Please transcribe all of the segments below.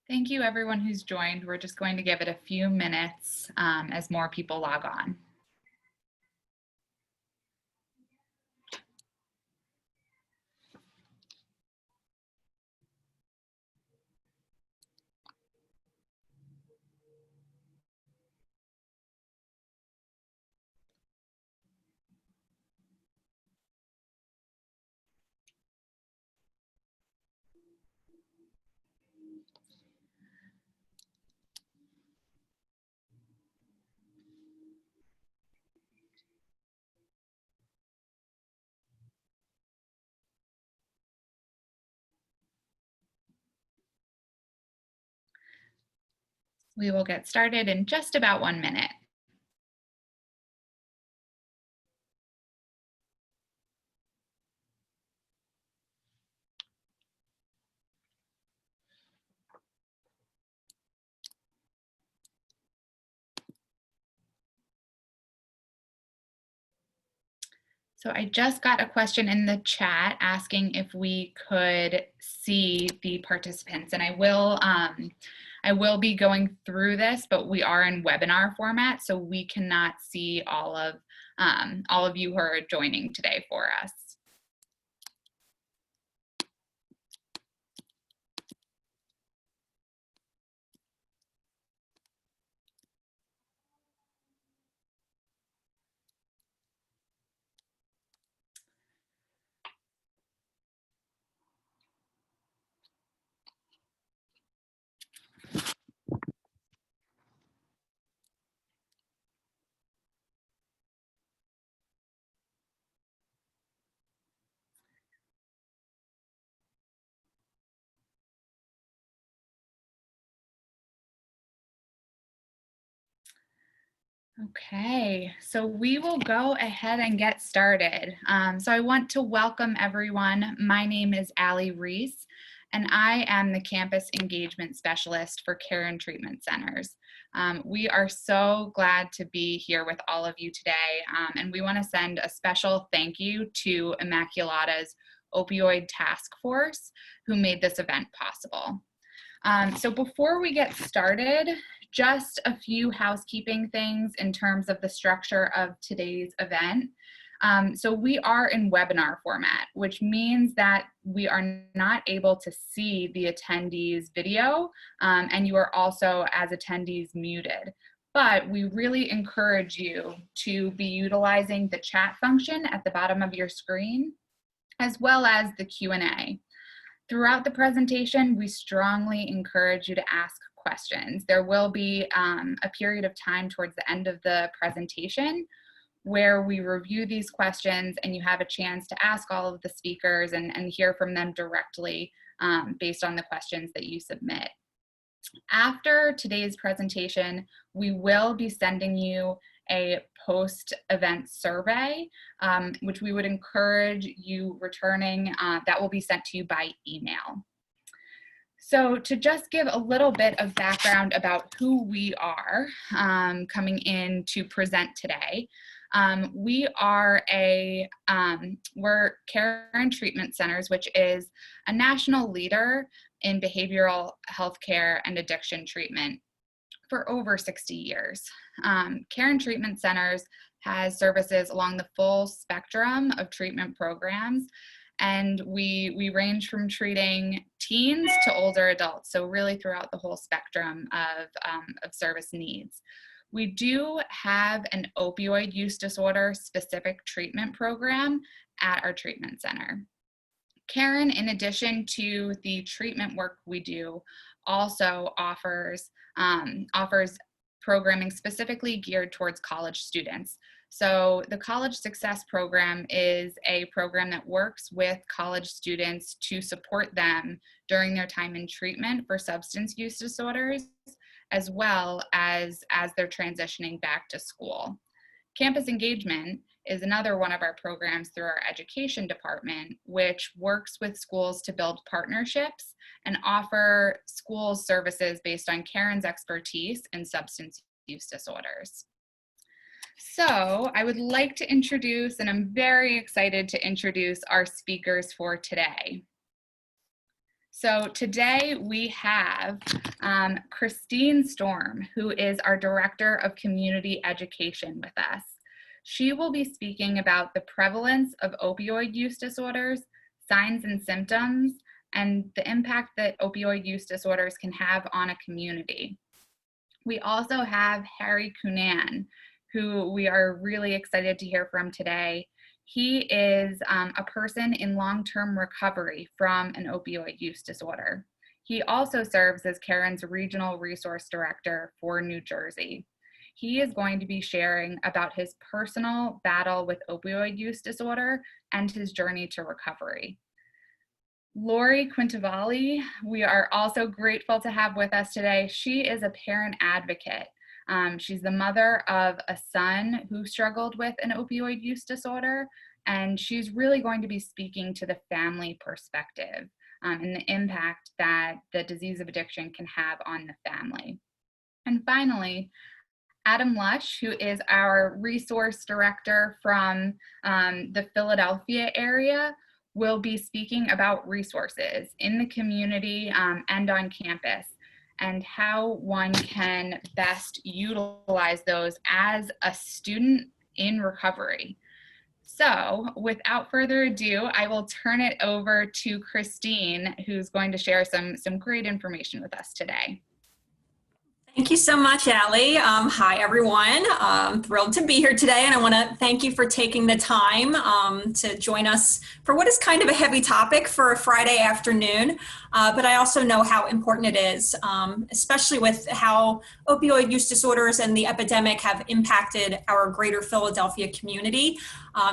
Thank you everyone who's joined. We're just going to give it a few minutes as more people log on. We will get started in just about 1 minute. So I just got a question in the chat asking if we could see the participants, and I will be going through this, but we are in webinar format, so we cannot see all of you who are joining today for us. Okay, so we will go ahead and get started. So I want to welcome everyone. My name is Allie Reese, and I am the Campus Engagement Specialist for Caron Treatment Centers. We are so glad to be here with all of you today, and we want to send a special thank you to Immaculata's Opioid Task Force, who made this event possible. So before we get started, just a few housekeeping things in terms of the structure of today's event. So we are in webinar format, which means that we are not able to see the attendees' video, and you are also, as attendees, muted. But we really encourage you to be utilizing the chat function at the bottom of your screen, as well as the Q&A. Throughout the presentation, we strongly encourage you to ask questions. There will be a period of time towards the end of the presentation where we review these questions and you have a chance to ask all of the speakers and hear from them directly based on the questions that you submit. After today's presentation, we will be sending you a post-event survey, which we would encourage you returning. That will be sent to you by email. So to just give a little bit of background about who we are coming in to present today, we're Caron Treatment Centers, which is a national leader in behavioral health care and addiction treatment for over 60 years. Caron Treatment Centers has services along the full spectrum of treatment programs, and we range from treating teens to older adults, so really throughout the whole spectrum of service needs. We do have an opioid use disorder specific treatment program at our treatment center. Caron, in addition to the treatment work we do, also offers programming specifically geared towards college students. So the College Success Program is a program that works with college students to support them during their time in treatment for substance use disorders, as well as they're transitioning back to school. Campus Engagement is another one of our programs through our education department, which works with schools to build partnerships and offer schools services based on Caron's expertise in substance use disorders. So I would like to introduce, and I'm very excited to introduce our speakers for today. So today we have Christine Storm, who is our Director of Community Education with us. She will be speaking about the prevalence of opioid use disorders, signs and symptoms, and the impact that opioid use disorders can have on a community. We also have Harry Cunan, who we are really excited to hear from today. He is a person in long-term recovery from an opioid use disorder. He also serves as Caron's Regional Resource Director for New Jersey. He is going to be sharing about his personal battle with opioid use disorder and his journey to recovery. Lori Quintavali, we are also grateful to have with us today. She is a parent advocate. She's the mother of a son who struggled with an opioid use disorder, and she's really going to be speaking to the family perspective and the impact that the disease of addiction can have on the family. And finally, Adam Lush, who is our resource director from the Philadelphia area, will be speaking about resources in the community and on campus and how one can best utilize those as a student in recovery. So without further ado, I will turn it over to Christine, who's going to share some great information with us today. Thank you so much, Allie. Hi, everyone. I'm thrilled to be here today, and I want to thank you for taking the time to join us for what is kind of a heavy topic for a Friday afternoon, but I also know how important it is, especially with how opioid use disorders and the epidemic have impacted our greater Philadelphia community.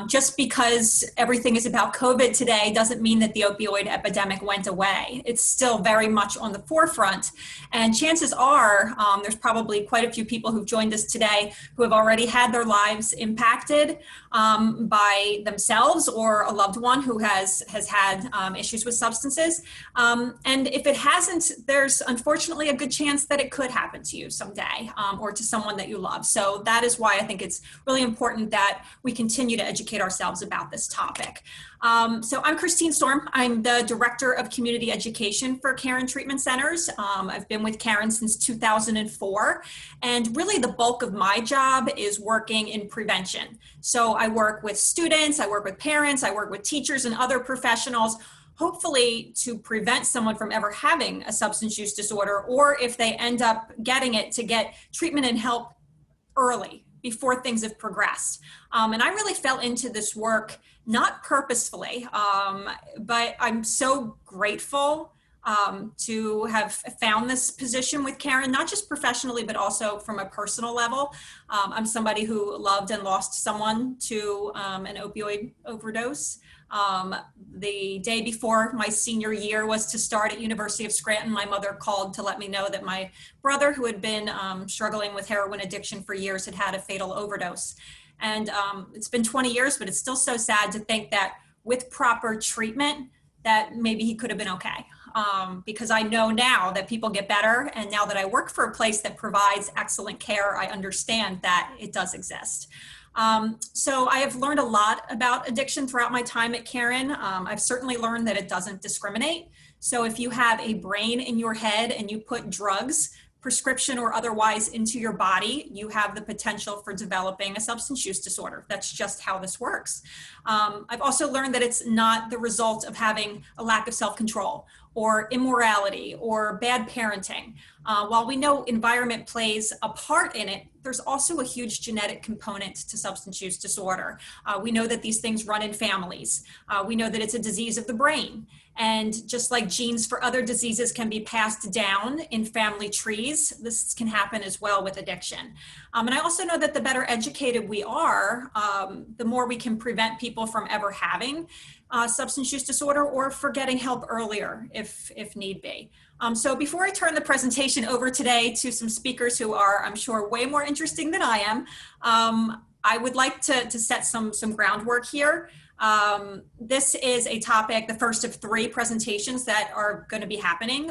Just because everything is about COVID today doesn't mean that the opioid epidemic went away. It's still very much on the forefront, and chances are there's probably quite a few people who've joined us today who have already had their lives impacted by themselves or a loved one who has had issues with substances. And if it hasn't, there's unfortunately a good chance that it could happen to you someday or to someone that you love. So that is why I think it's really important that we continue to educate ourselves about this topic. So I'm Christine Storm. I'm the Director of Community Education for Caron Treatment Centers. I've been with Caron since 2004, and really the bulk of my job is working in prevention. So I work with students, I work with parents, I work with teachers and other professionals, hopefully to prevent someone from ever having a substance use disorder, or if they end up getting it, to get treatment and help early before things have progressed. And I really fell into this work, not purposefully, but I'm so grateful to have found this position with Caron, not just professionally, but also from a personal level. I'm somebody who loved and lost someone to an opioid overdose. The day before my senior year was to start at University of Scranton, my mother called to let me know that my brother, who had been struggling with heroin addiction for years, had had a fatal overdose. And it's been 20 years, but it's still so sad to think that with proper treatment, that maybe he could have been okay. Because I know now that people get better, and now that I work for a place that provides excellent care, I understand that it does exist. So I have learned a lot about addiction throughout my time at Caron. I've certainly learned that it doesn't discriminate. So if you have a brain in your head and you put drugs, prescription or otherwise, into your body, you have the potential for developing a substance use disorder. That's just how this works. I've also learned that it's not the result of having a lack of self-control or immorality or bad parenting. While we know environment plays a part in it, there's also a huge genetic component to substance use disorder. We know that these things run in families. We know that it's a disease of the brain. And just like genes for other diseases can be passed down in family trees, this can happen as well with addiction. And I also know that the better educated we are, the more we can prevent people from ever having substance use disorder or for getting help earlier if need be. So before I turn the presentation over today to some speakers who are, I'm sure, way more interesting than I am, I would like to set some groundwork here. This is a topic, the first of 3 presentations that are going to be happening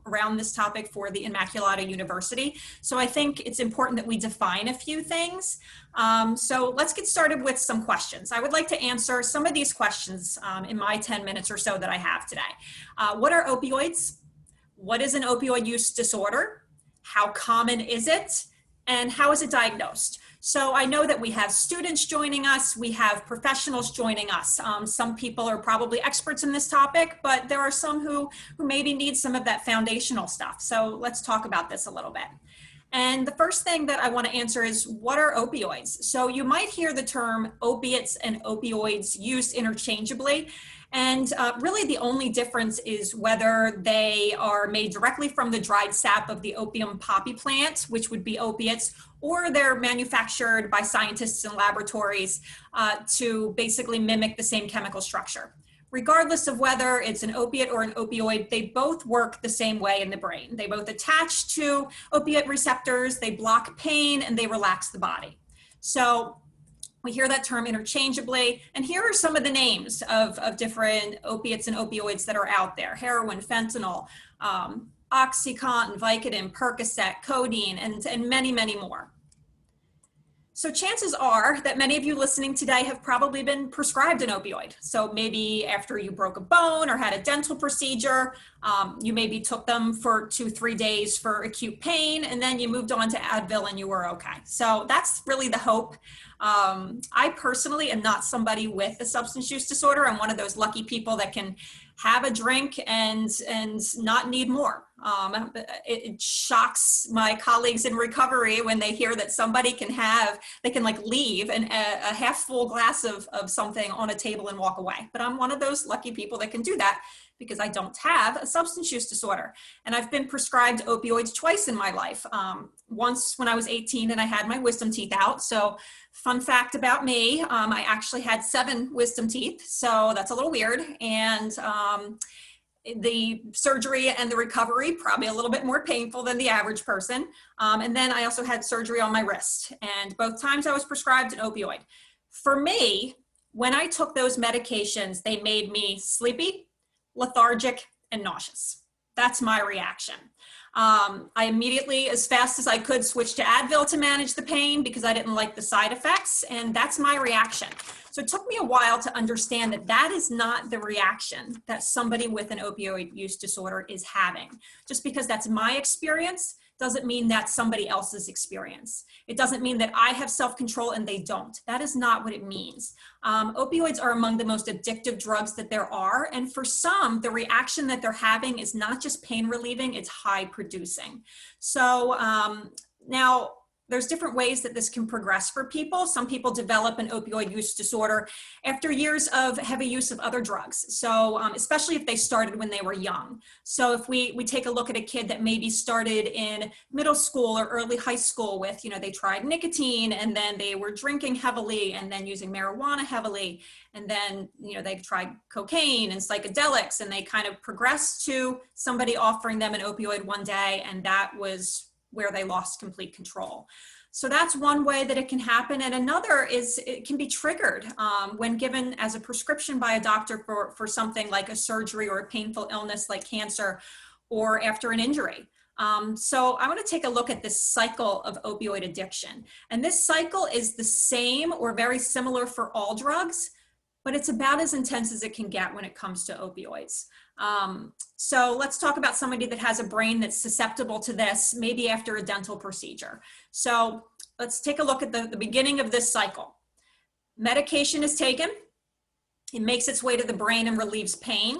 around this topic for the Immaculata University. So I think it's important that we define a few things. So let's get started with some questions. I would like to answer some of these questions in my 10 minutes or so that I have today. What are opioids? What is an opioid use disorder? How common is it? And how is it diagnosed? So I know that we have students joining us, we have professionals joining us. Some people are probably experts in this topic, but there are some who maybe need some of that foundational stuff. So let's talk about this a little bit. And the first thing that I want to answer is, what are opioids? So you might hear the term opiates and opioids used interchangeably. And really the only difference is whether they are made directly from the dried sap of the opium poppy plant, which would be opiates, or they're manufactured by scientists in laboratories to basically mimic the same chemical structure. Regardless of whether it's an opiate or an opioid, they both work the same way in the brain. They both attach to opiate receptors, they block pain, and they relax the body. So we hear that term interchangeably, and here are some of the names of different opiates and opioids that are out there: heroin, fentanyl, OxyContin, Vicodin, Percocet, codeine, and many, many more. So chances are that many of you listening today have probably been prescribed an opioid. So maybe after you broke a bone or had a dental procedure, you maybe took them for 2-3 days for acute pain, and then you moved on to Advil and you were okay. So that's really the hope. I personally am not somebody with a substance use disorder. I'm one of those lucky people that can have a drink and not need more. It shocks my colleagues in recovery when they hear that somebody they can like leave a half full glass of something on a table and walk away. But I'm one of those lucky people that can do that because I don't have a substance use disorder. And I've been prescribed opioids twice in my life. Once when I was 18 and I had my wisdom teeth out. So fun fact about me, I actually had 7 wisdom teeth. So that's a little weird. And the surgery and the recovery, probably a little bit more painful than the average person. And then I also had surgery on my wrist. And both times I was prescribed an opioid. For me, when I took those medications, they made me sleepy, lethargic, and nauseous. That's my reaction. I immediately, as fast as I could, switched to Advil to manage the pain because I didn't like the side effects, and that's my reaction. So it took me a while to understand that that is not the reaction that somebody with an opioid use disorder is having. Just because that's my experience doesn't mean that's somebody else's experience. It doesn't mean that I have self-control and they don't. That is not what it means. Opioids are among the most addictive drugs that there are. And for some, the reaction that they're having is not just pain relieving, it's high producing. So now, there's different ways that this can progress for people. Some people develop an opioid use disorder after years of heavy use of other drugs. So especially if they started when they were young. So if we take a look at a kid that maybe started in middle school or early high school with, they tried nicotine and then they were drinking heavily and then using marijuana heavily. And then, they tried cocaine and psychedelics and they kind of progressed to somebody offering them an opioid one day, and that was where they lost complete control. So that's one way that it can happen. And another is it can be triggered when given as a prescription by a doctor for something like a surgery or a painful illness like cancer or after an injury. So I want to take a look at this cycle of opioid addiction. And this cycle is the same or very similar for all drugs, but it's about as intense as it can get when it comes to opioids. So let's talk about somebody that has a brain that's susceptible to this, maybe after a dental procedure. So let's take a look at the beginning of this cycle. Medication is taken, it makes its way to the brain and relieves pain,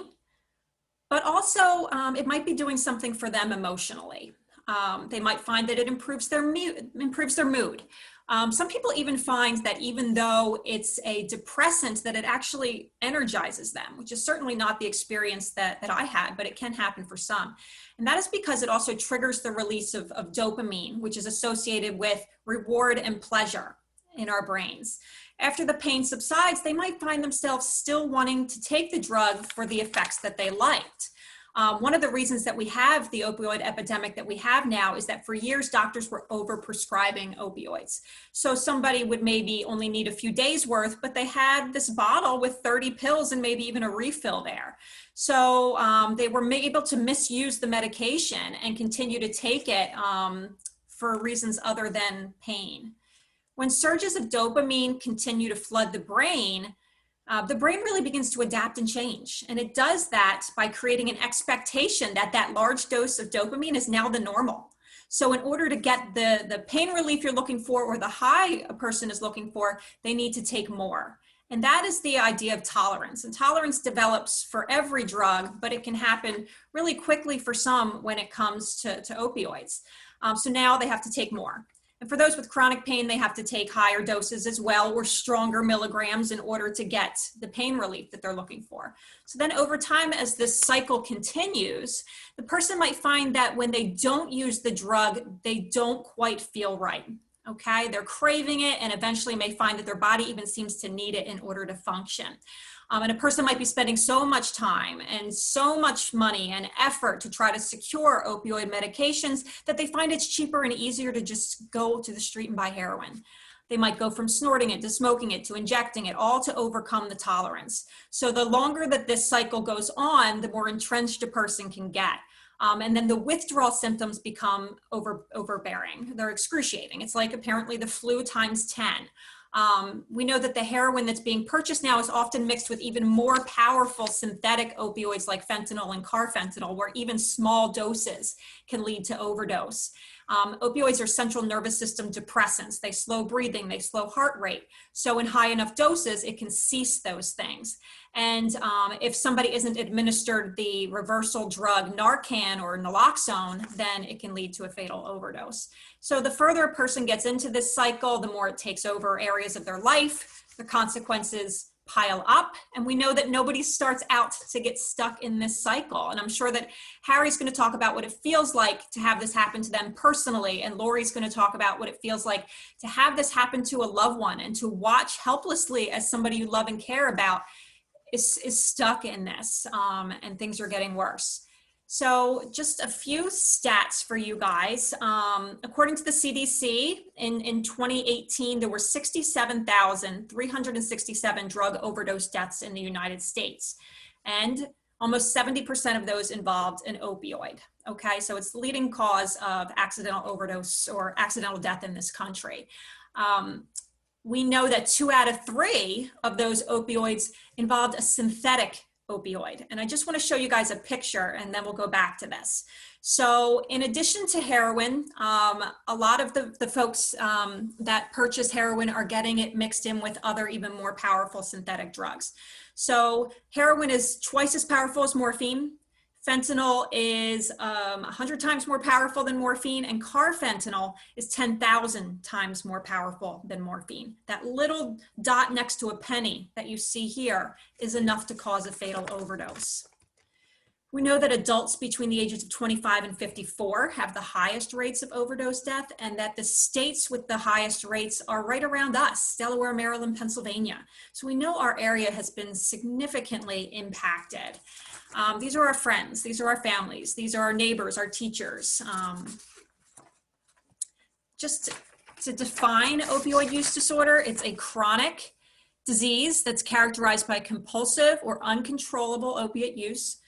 but also it might be doing something for them emotionally. They might find that it improves their mood. Some people even find that even though it's a depressant, that it actually energizes them, which is certainly not the experience that I had, but it can happen for some. And that is because it also triggers the release of dopamine, which is associated with reward and pleasure in our brains. After the pain subsides, they might find themselves still wanting to take the drug for the effects that they liked. One of the reasons that we have the opioid epidemic that we have now is that for years, doctors were overprescribing opioids. So somebody would maybe only need a few days worth, but they had this bottle with 30 pills and maybe even a refill there. So they were able to misuse the medication and continue to take it for reasons other than pain. When surges of dopamine continue to flood the brain really begins to adapt and change. And it does that by creating an expectation that that large dose of dopamine is now the normal. So in order to get the pain relief you're looking for or the high a person is looking for, they need to take more. And that is the idea of tolerance. And tolerance develops for every drug, but it can happen really quickly for some when it comes to opioids. So now they have to take more. And for those with chronic pain, they have to take higher doses as well, or stronger milligrams in order to get the pain relief that they're looking for. So then over time, as this cycle continues, the person might find that when they don't use the drug, they don't quite feel right. Okay, they're craving it and eventually may find that their body even seems to need it in order to function. And a person might be spending so much time and so much money and effort to try to secure opioid medications that they find it's cheaper and easier to just go to the street and buy heroin. They might go from snorting it to smoking it to injecting it, all to overcome the tolerance. So the longer that this cycle goes on, the more entrenched a person can get. And then the withdrawal symptoms become overbearing. They're excruciating. It's like apparently the flu times 10. We know that the heroin that's being purchased now is often mixed with even more powerful synthetic opioids like fentanyl and carfentanil, where even small doses can lead to overdose. Opioids are central nervous system depressants. They slow breathing, they slow heart rate. So in high enough doses, it can cease those things. And if somebody isn't administered the reversal drug Narcan or naloxone, then it can lead to a fatal overdose. So the further a person gets into this cycle, the more it takes over areas of their life, the consequences pile up. And we know that nobody starts out to get stuck in this cycle. And I'm sure that Harry's going to talk about what it feels like to have this happen to them personally. And Lori's going to talk about what it feels like to have this happen to a loved one and to watch helplessly as somebody you love and care about is stuck in this and things are getting worse. So just a few stats for you guys. According to the CDC, in 2018, there were 67,367 drug overdose deaths in the United States. And almost 70% of those involved an opioid. Okay, so it's the leading cause of accidental overdose or accidental death in this country. We know that 2 out of 3 of those opioids involved a synthetic opioid. And I just want to show you guys a picture and then we'll go back to this. So in addition to heroin, a lot of the folks that purchase heroin are getting it mixed in with other even more powerful synthetic drugs. So heroin is twice as powerful as morphine. Fentanyl is 100 times more powerful than morphine, and carfentanil is 10,000 times more powerful than morphine. That little dot next to a penny that you see here is enough to cause a fatal overdose. We know that adults between the ages of 25 and 54 have the highest rates of overdose death, and that the states with the highest rates are right around us, Delaware, Maryland, Pennsylvania. So we know our area has been significantly impacted. These are our friends, these are our families, these are our neighbors, our teachers. Just to define opioid use disorder, it's a chronic disease that's characterized by compulsive or uncontrollable opiate use,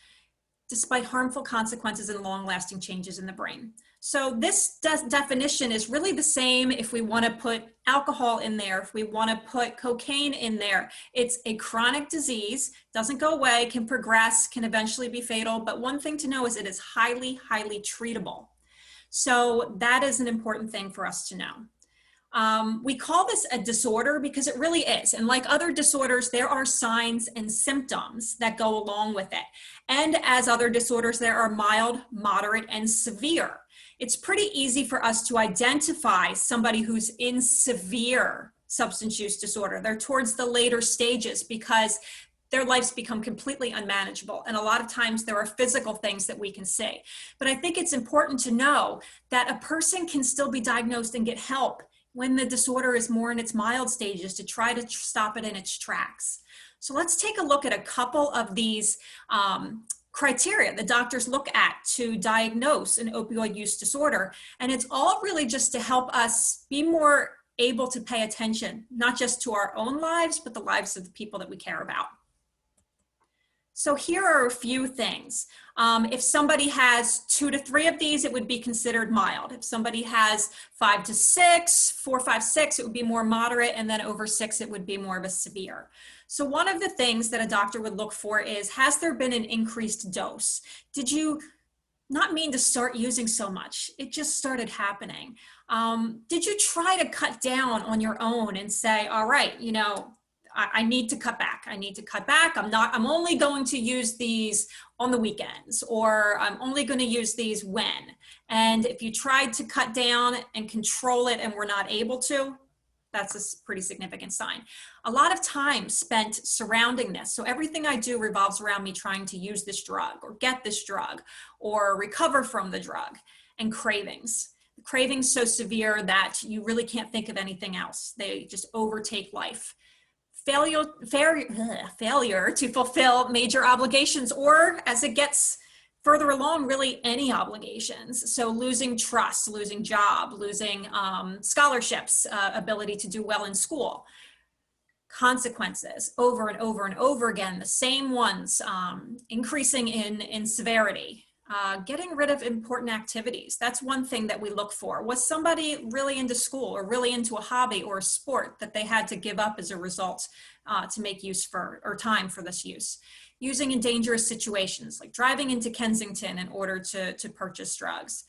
despite harmful consequences and long-lasting changes in the brain. So this definition is really the same if we want to put alcohol in there, if we want to put cocaine in there. It's a chronic disease, doesn't go away, can progress, can eventually be fatal. But one thing to know is it is highly, highly treatable. So that is an important thing for us to know. We call this a disorder because it really is. And like other disorders, there are signs and symptoms that go along with it. And as other disorders, there are mild, moderate, and severe. It's pretty easy for us to identify somebody who's in severe substance use disorder. They're towards the later stages because their lives become completely unmanageable. And a lot of times there are physical things that we can see. But I think it's important to know that a person can still be diagnosed and get help when the disorder is more in its mild stages to try to stop it in its tracks. So let's take a look at a couple of these criteria the doctors look at to diagnose an opioid use disorder. And it's all really just to help us be more able to pay attention, not just to our own lives, but the lives of the people that we care about. So here are a few things. If somebody has 2 to 3 of these, it would be considered mild. If somebody has 5 to 6, 4, 5, 6, it would be more moderate, and then over 6, it would be more of a severe. So one of the things that a doctor would look for is, has there been an increased dose? Did you not mean to start using so much? It just started happening. Did you try to cut down on your own and say, all right, you know, I need to cut back. I need to cut back. I'm only going to use these on the weekends, or I'm only going to use these when. And if you tried to cut down and control it and were not able to, that's a pretty significant sign. A lot of time spent surrounding this. So everything I do revolves around me trying to use this drug or get this drug or recover from the drug. And cravings. The cravings so severe that you really can't think of anything else. They just overtake life. Failure to fulfill major obligations, or as it gets further along, really any obligations. So losing trust, losing job, losing scholarships, ability to do well in school. Consequences over and over and over again, the same ones, increasing in severity. Getting rid of important activities. That's one thing that we look for. Was somebody really into school or really into a hobby or a sport that they had to give up as a result to make use for, or time for this use? Using in dangerous situations, like driving into Kensington in order to purchase drugs.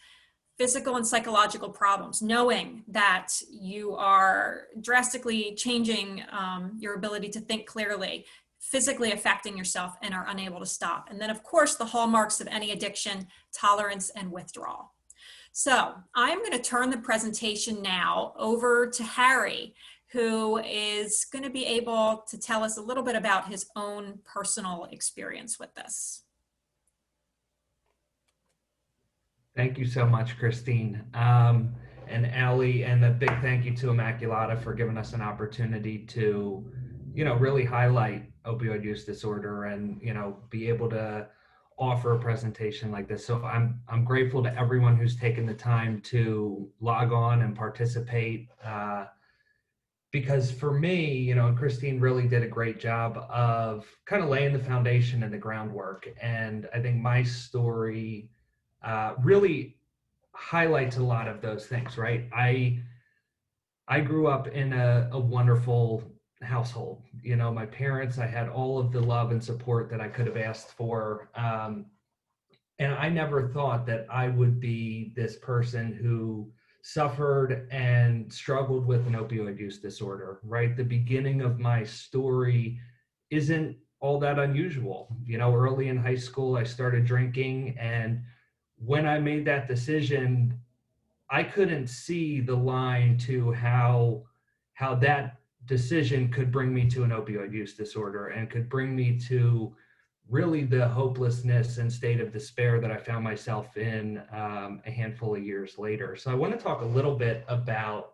Physical and psychological problems, knowing that you are drastically changing your ability to think clearly, physically affecting yourself, and are unable to stop. And then of course, the hallmarks of any addiction: tolerance and withdrawal. So I'm going to turn the presentation now over to Harry, who is going to be able to tell us a little bit about his own personal experience with this. Thank you so much, Christine. And Allie, and a big thank you to Immaculata for giving us an opportunity to, really highlight opioid use disorder and, be able to offer a presentation like this. So I'm grateful to everyone who's taken the time to log on and participate. Because for me, and Christine really did a great job of kind of laying the foundation and the groundwork. And I think my story really highlights a lot of those things, right? I grew up in a wonderful household. My parents, I had all of the love and support that I could have asked for. And I never thought that I would be this person who suffered and struggled with an opioid use disorder, right? The beginning of my story isn't all that unusual. Early in high school, I started drinking, and when I made that decision, I couldn't see the line to how that decision could bring me to an opioid use disorder and could bring me to really the hopelessness and state of despair that I found myself in a handful of years later. So I want to talk a little bit about,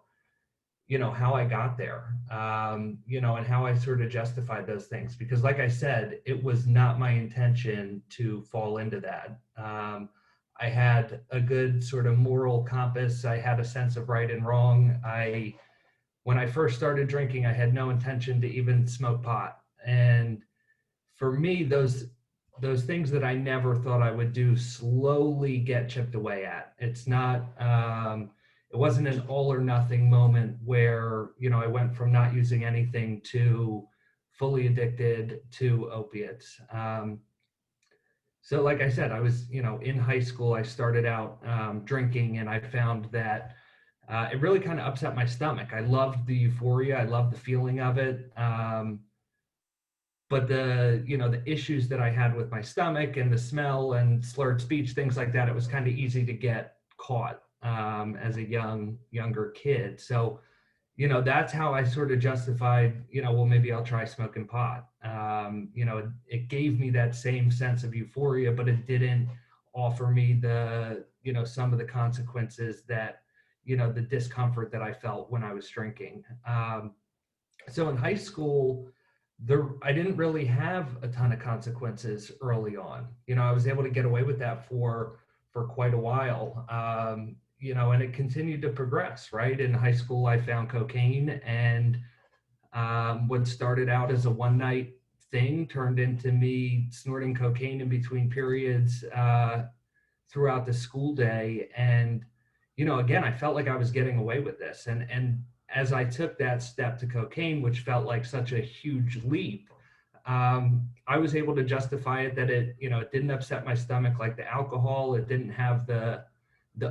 how I got there, and how I sort of justified those things. Because like I said, it was not my intention to fall into that. I had a good sort of moral compass. I had a sense of right and wrong. When I first started drinking, I had no intention to even smoke pot. And for me, those things that I never thought I would do slowly get chipped away at. It's not, it wasn't an all or nothing moment where, I went from not using anything to fully addicted to opiates. So like I said, I was, in high school, I started out drinking, and I found that it really kind of upset my stomach. I loved the euphoria. I loved the feeling of it. But the issues that I had with my stomach and the smell and slurred speech, things like that, it was kind of easy to get caught as a younger kid. So, that's how I sort of justified, well, maybe I'll try smoking pot. It gave me that same sense of euphoria, but it didn't offer me the, some of the consequences that, the discomfort that I felt when I was drinking. So in high school, I didn't really have a ton of consequences early on. I was able to get away with that for quite a while. And it continued to progress, right? In high school, I found cocaine, and what started out as a one night thing turned into me snorting cocaine in between periods throughout the school day. And, again, I felt like I was getting away with this. And as I took that step to cocaine, which felt like such a huge leap, I was able to justify it that it didn't upset my stomach like the alcohol. It didn't have the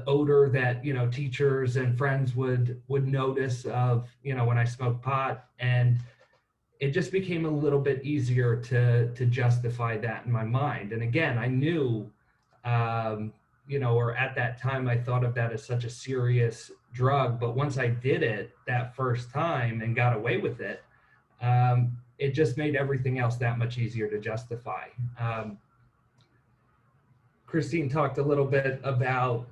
odor that teachers and friends would notice of when I smoked pot. And it just became a little bit easier to justify that in my mind. And again, I knew, or at that time, I thought of that as such a serious drug. But once I did it that first time and got away with it, it just made everything else that much easier to justify. Christine talked a little bit about,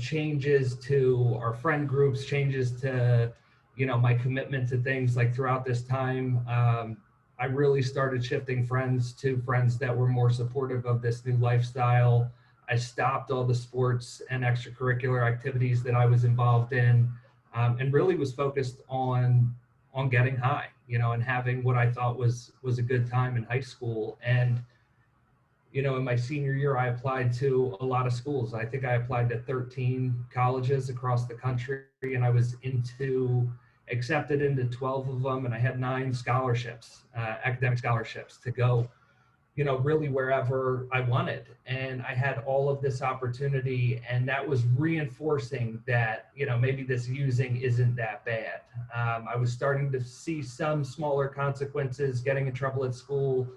changes to our friend groups, changes to, my commitment to things. Like throughout this time, I really started shifting friends to friends that were more supportive of this new lifestyle. I stopped all the sports and extracurricular activities that I was involved in, and really was focused on getting high, and having what I thought was a good time in high school. And in my senior year, I applied to a lot of schools. I think I applied to 13 colleges across the country, and I was accepted into 12 of them, and I had 9 scholarships, academic scholarships, to go, really wherever I wanted. And I had all of this opportunity, and that was reinforcing that, maybe this using isn't that bad. I was starting to see some smaller consequences, getting in trouble at school,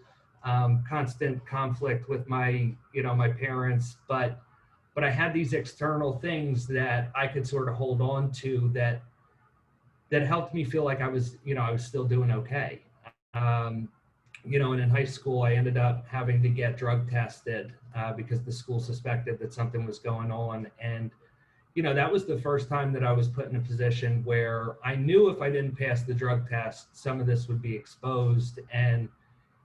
constant conflict with my parents, but I had these external things that I could sort of hold on to that helped me feel like I was still doing okay. And in high school, I ended up having to get drug tested because the school suspected that something was going on. And, that was the first time that I was put in a position where I knew if I didn't pass the drug test, some of this would be exposed. And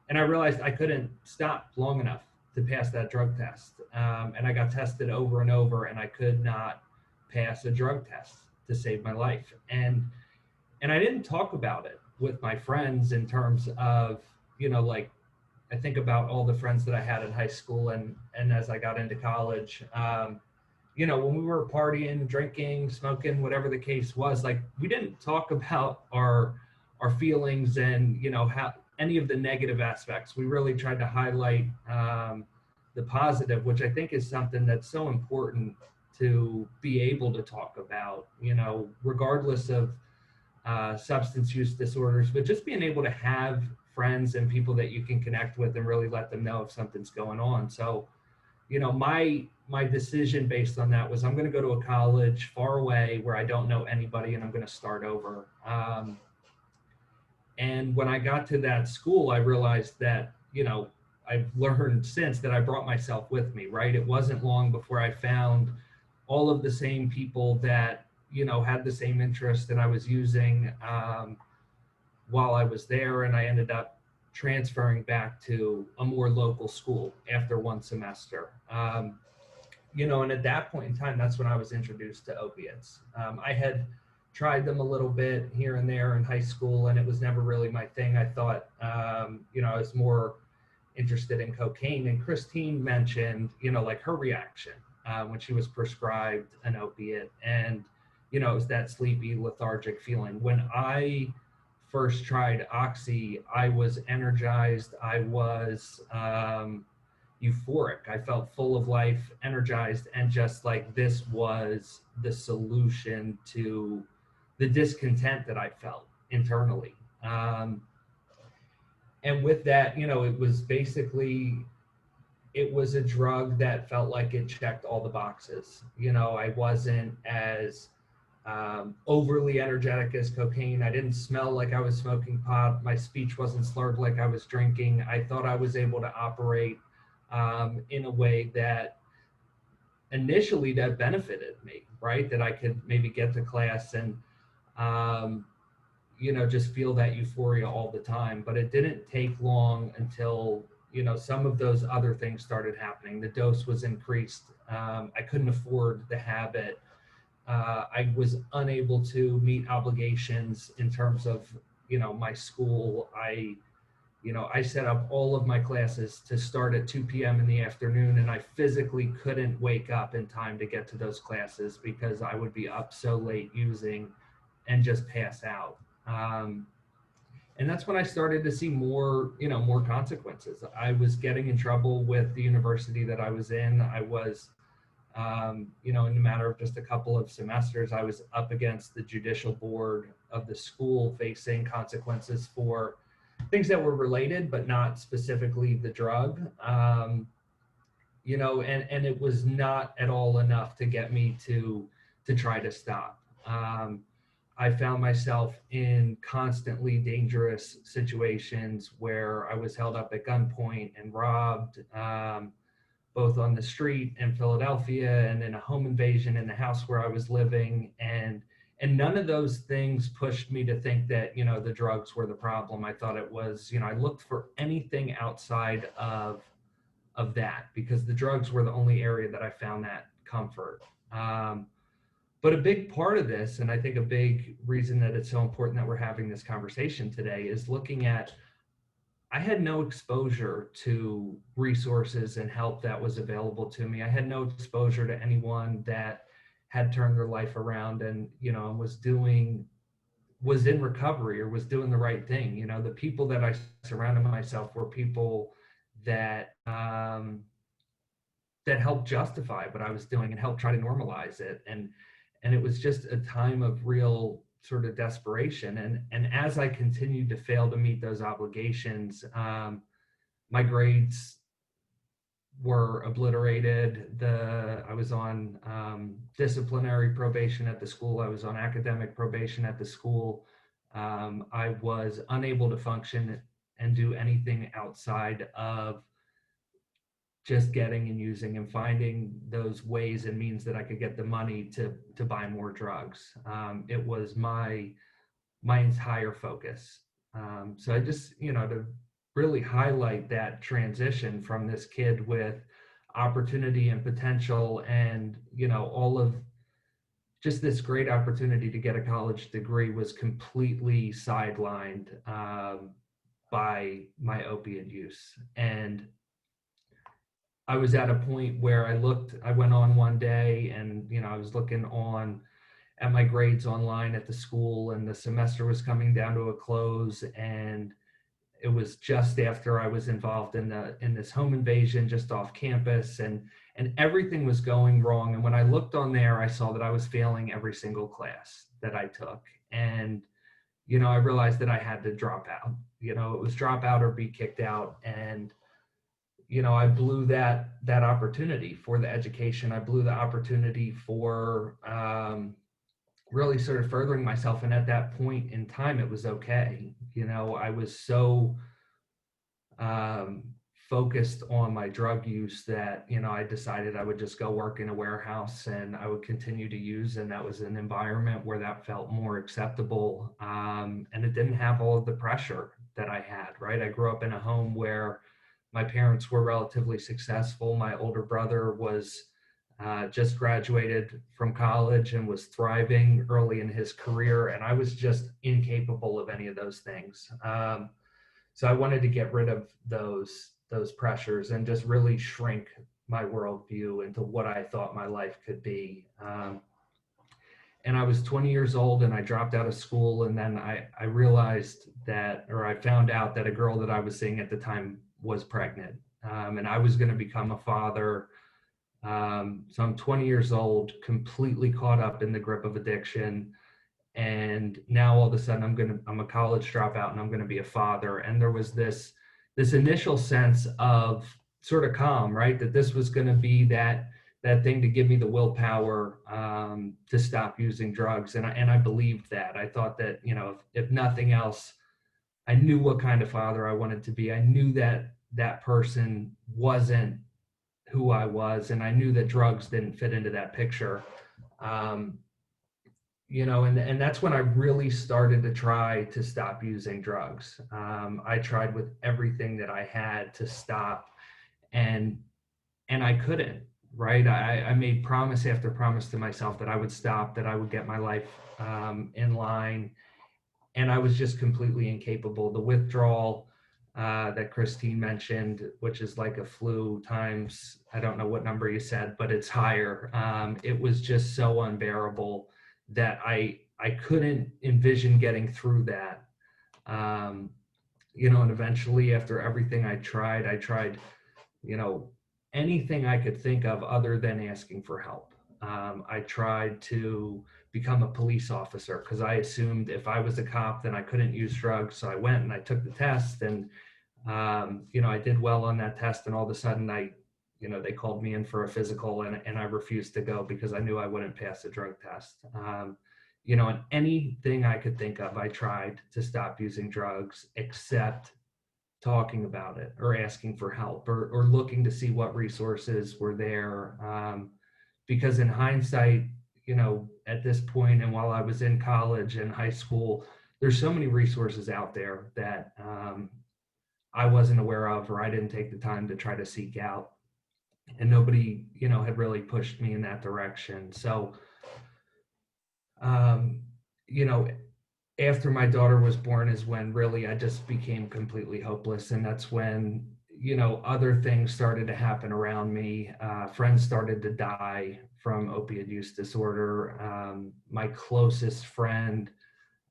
I realized I couldn't stop long enough to pass that drug test. And I got tested over and over, and I could not pass a drug test to save my life. And I didn't talk about it with my friends in terms of, like, I think about all the friends that I had in high school and as I got into college, when we were partying, drinking, smoking, whatever the case was, like, we didn't talk about our feelings and, how any of the negative aspects. We really tried to highlight the positive, which I think is something that's so important to be able to talk about, regardless of substance use disorders, but just being able to have friends and people that you can connect with and really let them know if something's going on. So, my decision based on that was I'm going to go to a college far away where I don't know anybody, and I'm going to start over. And when I got to that school, I realized that, I've learned since that I brought myself with me, right? It wasn't long before I found all of the same people that, had the same interest that I was using while I was there. And I ended up transferring back to a more local school after one semester. And at that point in time, that's when I was introduced to opiates. I had tried them a little bit here and there in high school, and it was never really my thing. I thought, I was more interested in cocaine. And Christine mentioned, like her reaction when she was prescribed an opiate. And, it was that sleepy, lethargic feeling. When I first tried Oxy, I was energized. I was euphoric. I felt full of life, energized, and just like this was the solution to the discontent that I felt internally. And with that, it was basically, it was a drug that felt like it checked all the boxes. I wasn't as overly energetic as cocaine. I didn't smell like I was smoking pot. My speech wasn't slurred like I was drinking. I thought I was able to operate in a way that initially that benefited me, right? That I could maybe get to class and, just feel that euphoria all the time. But it didn't take long until, some of those other things started happening. The dose was increased. I couldn't afford the habit. I was unable to meet obligations in terms of, my school. I set up all of my classes to start at 2 p.m. in the afternoon, and I physically couldn't wake up in time to get to those classes because I would be up so late using and just pass out. And that's when I started to see more consequences. I was getting in trouble with the university that I was in. I was, in a matter of just a couple of semesters, I was up against the judicial board of the school facing consequences for things that were related, but not specifically the drug. And it was not at all enough to get me to try to stop. I found myself in constantly dangerous situations where I was held up at gunpoint and robbed, both on the street in Philadelphia and in a home invasion in the house where I was living. And none of those things pushed me to think that, the drugs were the problem. I thought it was, I looked for anything outside of that because the drugs were the only area that I found that comfort. But a big part of this, and I think a big reason that it's so important that we're having this conversation today, is looking at, I had no exposure to resources and help that was available to me. I had no exposure to anyone that had turned their life around and, was in recovery or was doing the right thing. The people that I surrounded myself were people that, that helped justify what I was doing and helped try to normalize it. And it was just a time of real sort of desperation. And as I continued to fail to meet those obligations, my grades were obliterated. I was on disciplinary probation at the school. I was on academic probation at the school. I was unable to function and do anything outside of just getting and using and finding those ways and means that I could get the money to buy more drugs. It was my entire focus. So I just, to really highlight that transition from this kid with opportunity and potential and, all of just this great opportunity to get a college degree was completely sidelined by my opiate use. And I was at a point where I went on one day and, I was looking at my grades online at the school, and the semester was coming down to a close. And it was just after I was involved in this home invasion just off campus, and everything was going wrong. And when I looked on there, I saw that I was failing every single class that I took. And, I realized that I had to drop out. It was drop out or be kicked out. And I blew that opportunity for the education. I blew the opportunity for really sort of furthering myself. And at that point in time, it was okay. I was so focused on my drug use that, I decided I would just go work in a warehouse and I would continue to use. And that was an environment where that felt more acceptable. And it didn't have all of the pressure that I had, right? I grew up in a home where my parents were relatively successful. My older brother was just graduated from college and was thriving early in his career. And I was just incapable of any of those things. So I wanted to get rid of those pressures and just really shrink my worldview into what I thought my life could be. And I was 20 years old and I dropped out of school. And then I realized I found out that a girl that I was seeing at the time was pregnant. And I was going to become a father. So I'm 20 years old, completely caught up in the grip of addiction. And now all of a sudden I'm a college dropout and I'm going to be a father. And there was this initial sense of sort of calm, right? That this was going to be that thing to give me the willpower to stop using drugs. And I believed that. I thought that, if nothing else, I knew what kind of father I wanted to be. I knew that person wasn't who I was, and I knew that drugs didn't fit into that picture. and that's when I really started to try to stop using drugs. I tried with everything that I had to stop, and I couldn't. Right? I made promise after promise to myself that I would stop, that I would get my life in line, and I was just completely incapable. The withdrawal that Christine mentioned, which is like a flu times, I don't know what number you said, but it's higher. It was just so unbearable that I couldn't envision getting through that. Um, and eventually, after everything I tried, you know, anything I could think of other than asking for help. I tried to become a police officer because I assumed if I was a cop, then I couldn't use drugs. So I went and I took the test, and I did well on that test. And all of a sudden, they called me in for a physical, and I refused to go because I knew I wouldn't pass the drug test. And anything I could think of, I tried to stop using drugs, except talking about it or asking for help, or looking to see what resources were there. Because in hindsight, at this point, and while I was in college and high school, there's so many resources out there that I wasn't aware of, or I didn't take the time to try to seek out. And nobody, had really pushed me in that direction. So, um, you know, after my daughter was born is when really I just became completely hopeless. And that's when, other things started to happen around me. Friends started to die from opioid use disorder. My closest friend,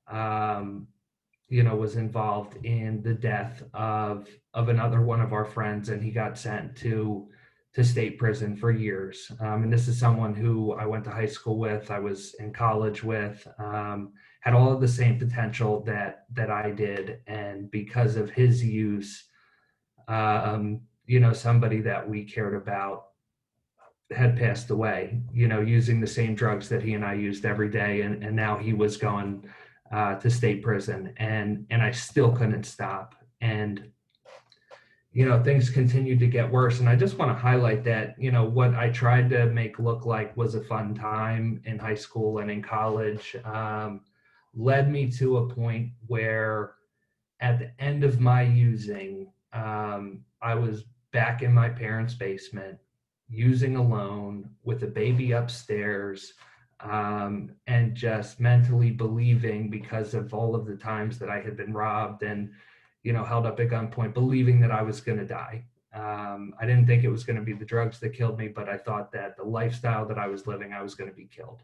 was involved in the death of another one of our friends, and he got sent to state prison for years. And this is someone who I went to high school with, I was in college with, had all of the same potential that I did, and because of his use, somebody that we cared about had passed away, using the same drugs that he and I used every day, and now he was going to state prison, and I still couldn't stop. And things continued to get worse. And I just want to highlight that, what I tried to make look like was a fun time in high school and in college, led me to a point where at the end of my using, I was back in my parents' basement, using alone with a baby upstairs, and just mentally believing, because of all of the times that I had been robbed and held up at gunpoint, believing that I was going to die. I didn't think it was going to be the drugs that killed me, but I thought that the lifestyle that I was living, I was going to be killed.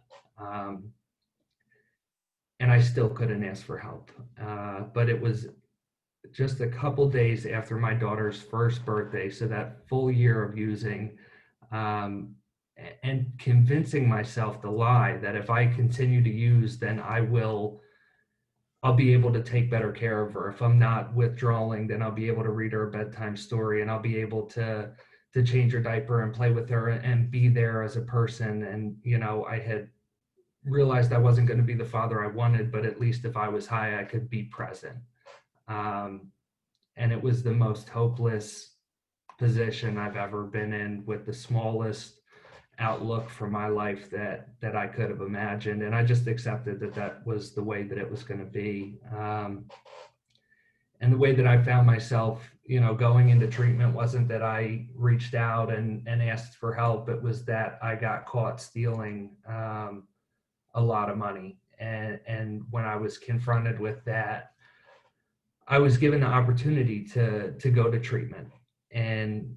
And I still couldn't ask for help. But it was just a couple days after my daughter's first birthday, so that full year of using, and convincing myself the lie that if I continue to use, then I'll be able to take better care of her. If I'm not withdrawing, then I'll be able to read her a bedtime story, and I'll be able to change her diaper and play with her and be there as a person. And, I had realized I wasn't going to be the father I wanted, but at least if I was high, I could be present. And it was the most hopeless position I've ever been in, with the smallest outlook for my life that I could have imagined. And I just accepted that was the way that it was going to be. And the way that I found myself, going into treatment wasn't that I reached out and asked for help. It was that I got caught stealing a lot of money. And when I was confronted with that, I was given the opportunity to go to treatment. And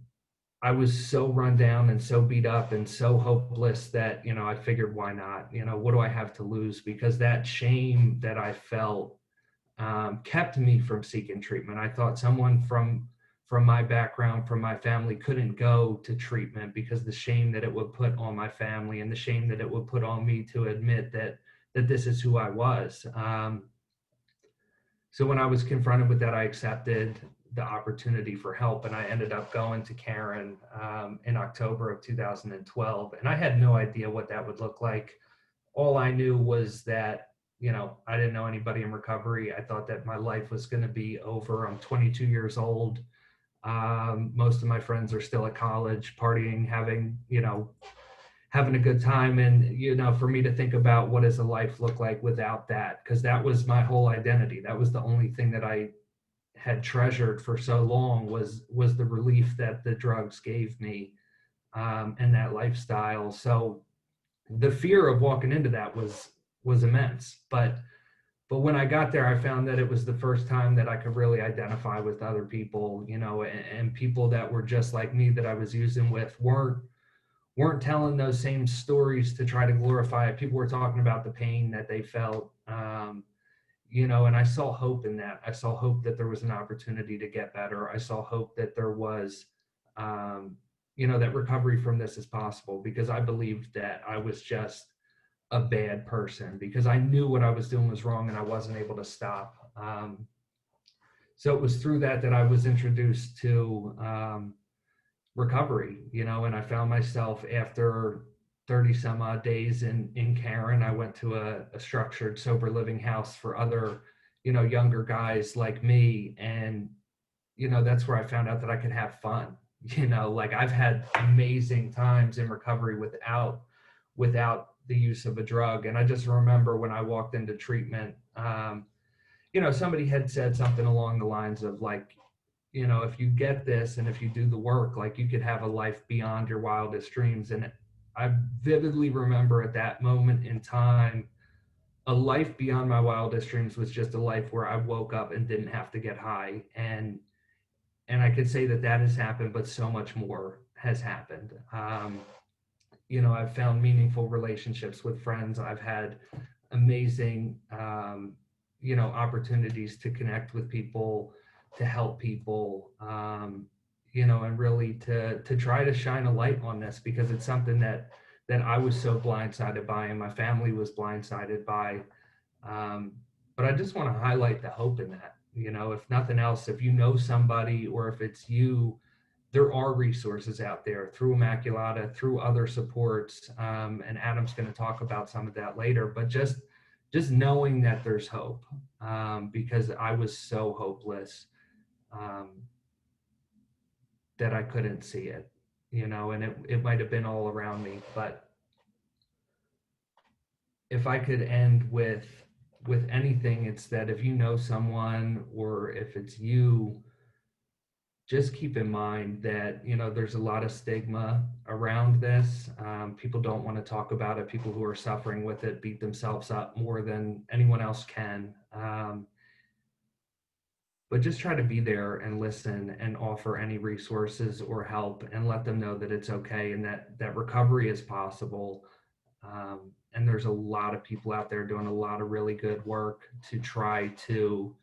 I was so run down and so beat up and so hopeless that, I figured, why not? What do I have to lose? Because that shame that I felt kept me from seeking treatment. I thought someone from my background, from my family, couldn't go to treatment because the shame that it would put on my family, and the shame that it would put on me to admit that this is who I was. So when I was confronted with that, I accepted the opportunity for help, and I ended up going to Caron in October of 2012. And I had no idea what that would look like. All I knew was that, I didn't know anybody in recovery. I thought that my life was going to be over. I'm 22 years old. Most of my friends are still at college, partying, having having a good time. And, you know, for me to think about what does a life look like without that, because that was my whole identity. That was the only thing that I had treasured for so long was the relief that the drugs gave me, and that lifestyle. So the fear of walking into that was immense. But when I got there, I found that it was the first time that I could really identify with other people, you know, and people that were just like me that I was using with weren't telling those same stories to try to glorify it. People were talking about the pain that they felt, you know, and I saw hope in that. I saw hope that there was an opportunity to get better. I saw hope that there was, you know, that recovery from this is possible, because I believed that I was just a bad person, because I knew what I was doing was wrong and I wasn't able to stop. So it was through that I was introduced to recovery, you know, and I found myself after 30 some odd days in Caron. I went to a structured sober living house for other, you know, younger guys like me. And, you know, that's where I found out that I could have fun. You know, like I've had amazing times in recovery without the use of a drug. And I just remember when I walked into treatment, you know, somebody had said something along the lines of like, you know, if you get this and if you do the work, like you could have a life beyond your wildest dreams. And I vividly remember at that moment in time, a life beyond my wildest dreams was just a life where I woke up and didn't have to get high. And I could say that has happened, but so much more has happened. You know, I've found meaningful relationships with friends. I've had amazing, you know, opportunities to connect with people, to help people, you know, and really to try to shine a light on this, because it's something that I was so blindsided by and my family was blindsided by. But I just want to highlight the hope in that, you know, if nothing else, if you know somebody or if it's you, there are resources out there through Immaculata, through other supports. And Adam's going to talk about some of that later, but just knowing that there's hope, because I was so hopeless, that I couldn't see it, you know, and it might've been all around me. But if I could end with anything, it's that if you know someone or if it's you, just keep in mind that, you know, there's a lot of stigma around this. People don't want to talk about it. People who are suffering with it beat themselves up more than anyone else can. But just try to be there and listen and offer any resources or help and let them know that it's okay and that recovery is possible. And there's a lot of people out there doing a lot of really good work to try to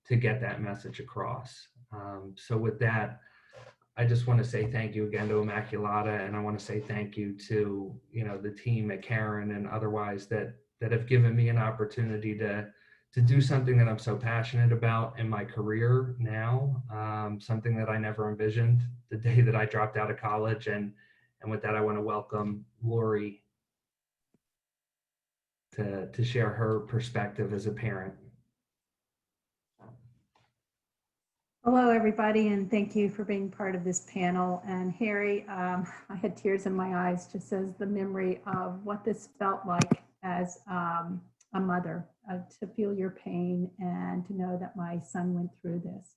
get that message across. So with that, I just want to say thank you again to Immaculata, and I want to say thank you to, you know, the team at Caron and otherwise that have given me an opportunity to do something that I'm so passionate about in my career now, something that I never envisioned the day that I dropped out of college. And with that, I want to welcome Lori to share her perspective as a parent. Hello, everybody, and thank you for being part of this panel. And Harry, I had tears in my eyes just as the memory of what this felt like as a mother, to feel your pain and to know that my son went through this.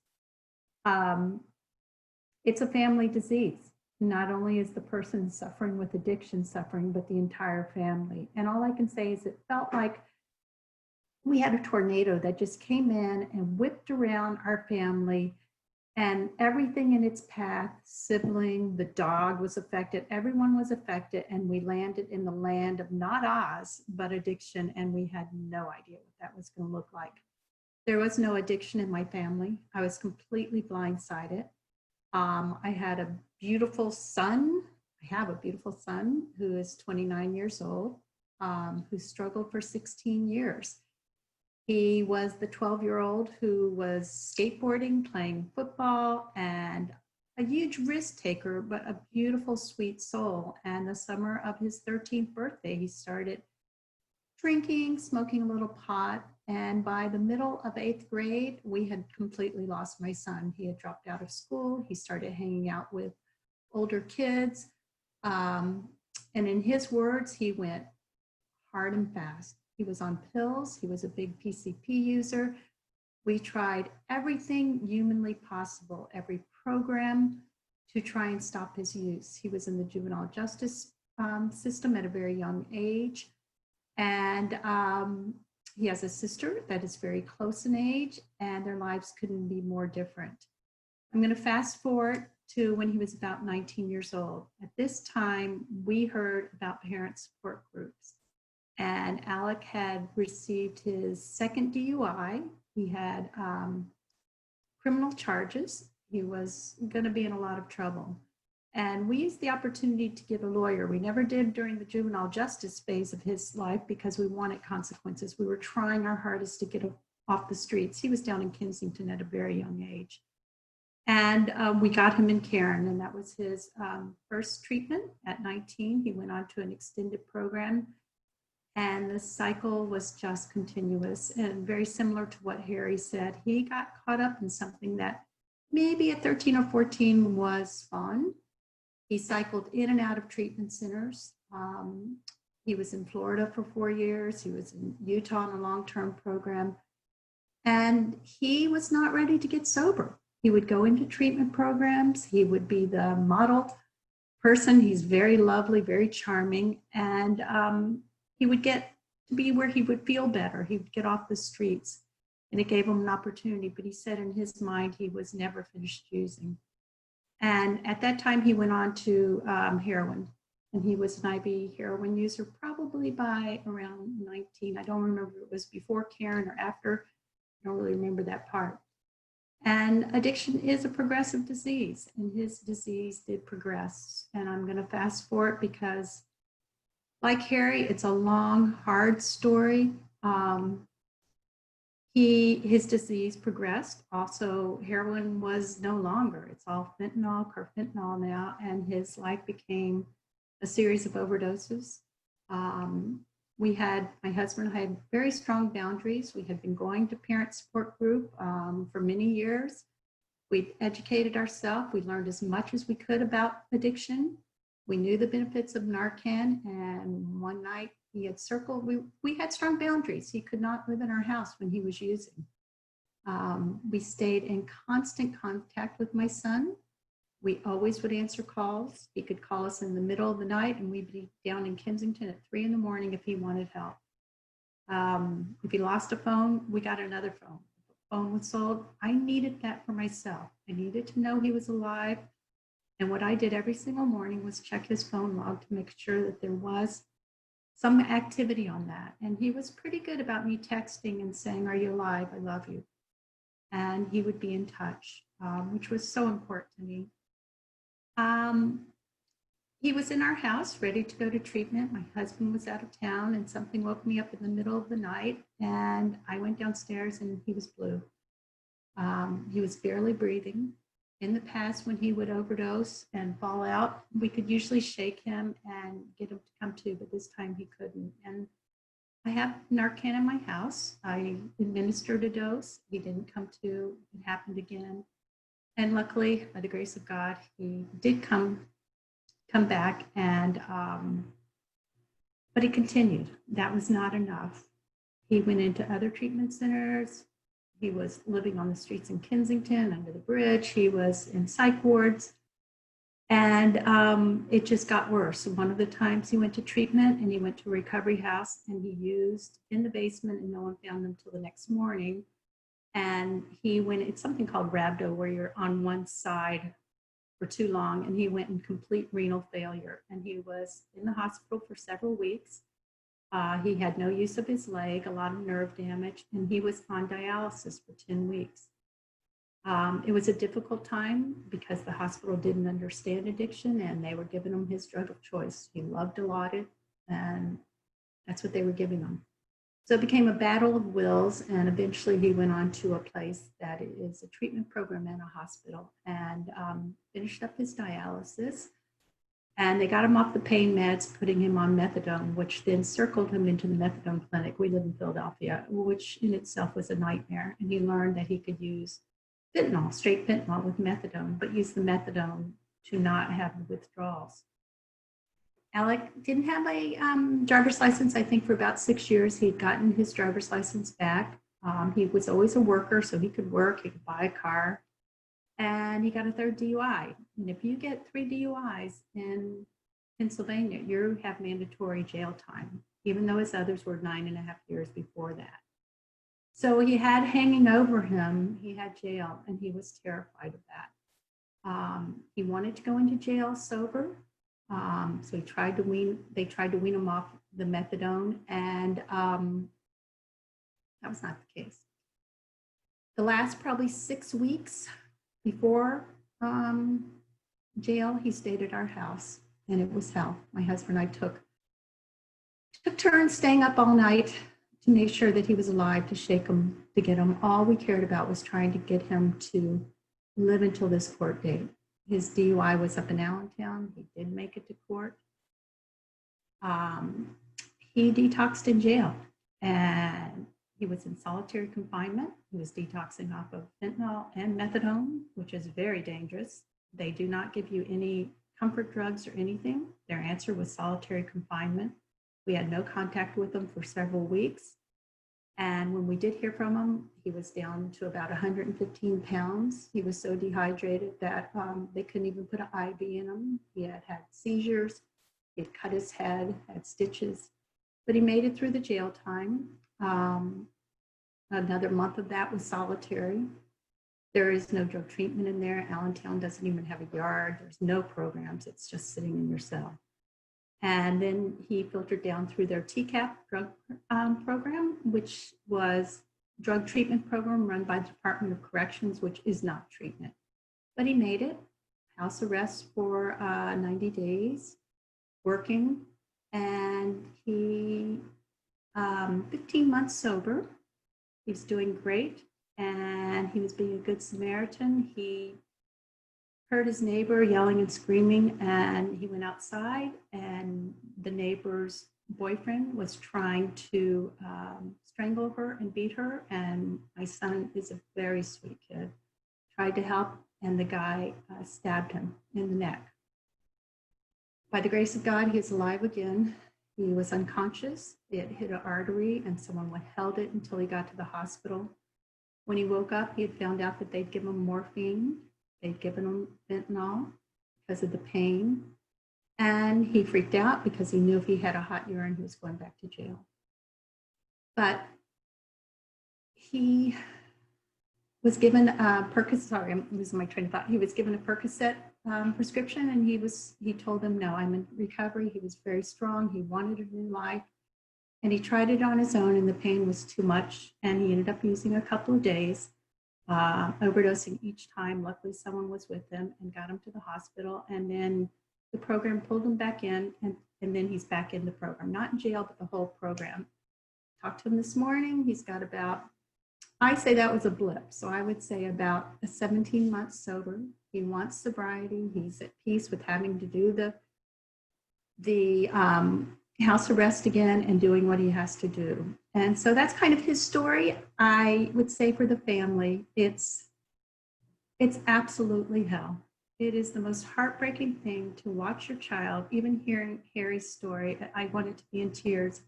It's a family disease. Not only is the person suffering with addiction suffering, but the entire family. And all I can say is it felt like we had a tornado that just came in and whipped around our family, and everything in its path, sibling, the dog was affected, everyone was affected, and we landed in the land of not Oz, but addiction, and we had no idea what that was going to look like. There was no addiction in my family. I was completely blindsided. I had a beautiful son. I have a beautiful son who is 29 years old, who struggled for 16 years. He was the 12-year-old who was skateboarding, playing football, and a huge risk taker, but a beautiful, sweet soul. And the summer of his 13th birthday, he started drinking, smoking a little pot. And by the middle of 8th grade, we had completely lost my son. He had dropped out of school. He started hanging out with older kids. And in his words, he went hard and fast. He was on pills. He was a big PCP user. We tried everything humanly possible, every program to try and stop his use. He was in the juvenile justice system at a very young age. And he has a sister that is very close in age, and their lives couldn't be more different. I'm going to fast forward to when he was about 19 years old. At this time, we heard about parent support groups. And Alec had received his second DUI. He had criminal charges. He was going to be in a lot of trouble. And we used the opportunity to get a lawyer. We never did during the juvenile justice phase of his life because we wanted consequences. We were trying our hardest to get him off the streets. He was down in Kensington at a very young age. And we got him in Caron, and that was his first treatment at 19. He went on to an extended program. And the cycle was just continuous and very similar to what Harry said. He got caught up in something that maybe at 13 or 14 was fun. He cycled in and out of treatment centers. He was in Florida for 4 years. He was in Utah on a long-term program. And he was not ready to get sober. He would go into treatment programs. He would be the model person. He's very lovely, very charming. And he would get to be where he would feel better. He would get off the streets, and it gave him an opportunity. But he said in his mind, he was never finished using. And at that time, he went on to heroin, and he was an IV heroin user probably by around 19. I don't remember if it was before Caron or after. I don't really remember that part. And addiction is a progressive disease, and his disease did progress. And I'm going to fast forward because, like Harry, it's a long, hard story. His disease progressed. Also, heroin was no longer. It's all fentanyl, carfentanil now, and his life became a series of overdoses. My husband and I had very strong boundaries. We had been going to parent support group for many years. We educated ourselves. We learned as much as we could about addiction. We knew the benefits of Narcan, and one night he had circled, we had strong boundaries. He could not live in our house when he was using. We stayed in constant contact with my son. We always would answer calls. He could call us in the middle of the night, and we'd be down in Kensington at 3 a.m. if he wanted help. If he lost a phone, we got another phone. If the phone was sold, I needed that for myself. I needed to know he was alive. And what I did every single morning was check his phone log to make sure that there was some activity on that. And he was pretty good about me texting and saying, "Are you alive? I love you." And he would be in touch, which was so important to me. He was in our house ready to go to treatment. My husband was out of town, and something woke me up in the middle of the night, and I went downstairs and he was blue. He was barely breathing. In the past, when he would overdose and fall out, we could usually shake him and get him to come to, but this time he couldn't. And I have Narcan in my house. I administered a dose. He didn't come to. It happened again. And luckily, by the grace of God, he did come back, and but he continued. That was not enough. He went into other treatment centers. He was living on the streets in Kensington, under the bridge. He was in psych wards, and it just got worse. One of the times he went to treatment, and he went to a recovery house, and he used in the basement, and no one found him until the next morning. And he went, it's something called rhabdo, where you're on one side for too long, and he went in complete renal failure, and he was in the hospital for several weeks. He had no use of his leg, a lot of nerve damage, and he was on dialysis for 10 weeks. It was a difficult time because the hospital didn't understand addiction, and they were giving him his drug of choice. He loved Dilaudid, and that's what they were giving him. So it became a battle of wills, and eventually he went on to a place that is a treatment program and a hospital, and finished up his dialysis. And they got him off the pain meds, putting him on methadone, which then circled him into the methadone clinic. We live in Philadelphia, which in itself was a nightmare. And he learned that he could use fentanyl, straight fentanyl with methadone, but use the methadone to not have the withdrawals. Alec didn't have a driver's license, I think, for about 6 years. He'd gotten his driver's license back. He was always a worker, so he could work, he could buy a car. And he got a third DUI. And if you get 3 DUIs in Pennsylvania, you have mandatory jail time, even though his others were 9.5 years before that. So he had hanging over him, he had jail, and he was terrified of that. He wanted to go into jail sober. So they tried to wean him off the methadone, and that was not the case. The last probably 6 weeks before jail, he stayed at our house, and it was hell. My husband and I took turns staying up all night to make sure that he was alive, to shake him, to get him. All we cared about was trying to get him to live until this court date. His DUI was up in Allentown. He did make it to court. He detoxed in jail, and he was in solitary confinement. He was detoxing off of fentanyl and methadone, which is very dangerous. They do not give you any comfort drugs or anything. Their answer was solitary confinement. We had no contact with him for several weeks. And when we did hear from him, he was down to about 115 pounds. He was so dehydrated that they couldn't even put an IV in him. He had had seizures. He had cut his head, had stitches, but he made it through the jail time. Another month of that was solitary. There is no drug treatment in there. Allentown doesn't even have a yard. There's no programs. It's just sitting in your cell. And then he filtered down through their TCAP drug program, which was drug treatment program run by the Department of Corrections, which is not treatment. But he made it, house arrest for 90 days, working, and he 15 months sober. He's doing great, and he was being a good Samaritan. He heard his neighbor yelling and screaming, and he went outside, and the neighbor's boyfriend was trying to strangle her and beat her. And my son is a very sweet kid, tried to help, and the guy stabbed him in the neck. By the grace of God, he is alive again. He was unconscious. It hit an artery, and someone held it until he got to the hospital. When he woke up, he had found out that they'd given him morphine. They'd given him fentanyl because of the pain. And he freaked out because he knew if he had a hot urine, he was going back to jail. But he was given a Percocet, sorry, I'm losing my train of thought. He was given a Percocet prescription, and he told them, no, I'm in recovery. He was very strong. He wanted a new life. And he tried it on his own, and the pain was too much. And he ended up using a couple of days. Overdosing each time. Luckily, someone was with him and got him to the hospital. And then the program pulled him back in, and then he's back in the program. Not in jail, but the whole program. Talked to him this morning. He's got about, I say that was a blip. So I would say about 17 months sober. He wants sobriety. He's at peace with having to do the house arrest again and doing what he has to do. And so that's kind of his story. I would say for the family, it's absolutely hell. It is the most heartbreaking thing to watch your child, even hearing Harry's story. I wanted to be in tears.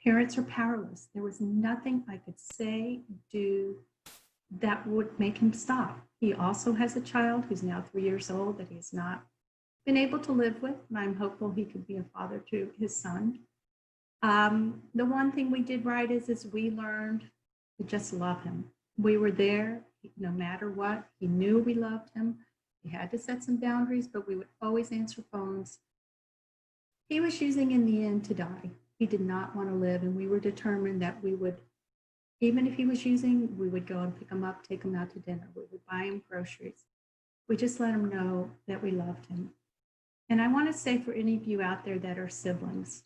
Parents are powerless. There was nothing I could say, do that would make him stop. He also has a child who's now 3 years old that he's not been able to live with, and I'm hopeful he could be a father to his son. The one thing we did right is we learned to just love him. We were there no matter what. He knew we loved him. We had to set some boundaries, but we would always answer phones. He was choosing in the end to die. He did not want to live, and we were determined that we would, even if he was using, we would go and pick him up, take him out to dinner. We would buy him groceries. We just let him know that we loved him. And I want to say for any of you out there that are siblings,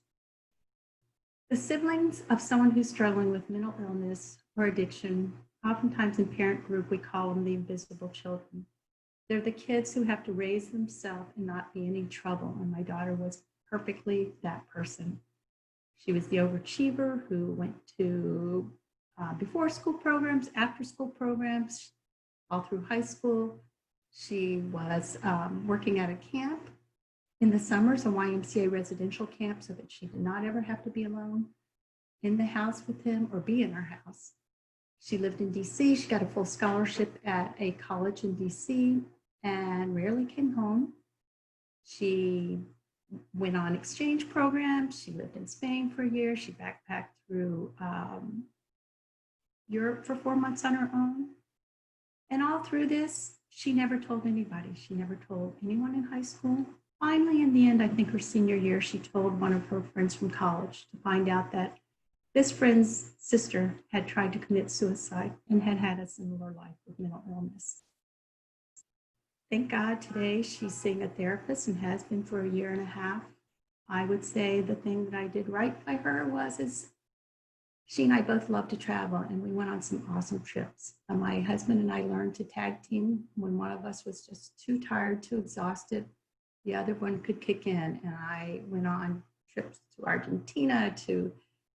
the siblings of someone who's struggling with mental illness or addiction, oftentimes in parent group, we call them the invisible children. They're the kids who have to raise themselves and not be any trouble. And my daughter was perfectly that person. She was the overachiever who went to before school programs, after school programs, all through high school. She was working at a camp. In the summers, a YMCA residential camp so that she did not ever have to be alone in the house with him or be in her house. She lived in DC. She got a full scholarship at a college in DC and rarely came home. She went on exchange programs. She lived in Spain for a year. She backpacked through Europe for 4 months on her own. And all through this, she never told anybody. She never told anyone in high school. Finally, in the end, I think her senior year, she told one of her friends from college to find out that this friend's sister had tried to commit suicide and had had a similar life with mental illness. Thank God today she's seeing a therapist and has been for a year and a half. I would say the thing that I did right by her is she and I both love to travel, and we went on some awesome trips. My husband and I learned to tag team when one of us was just too tired, too exhausted. The other one could kick in, and I went on trips to Argentina,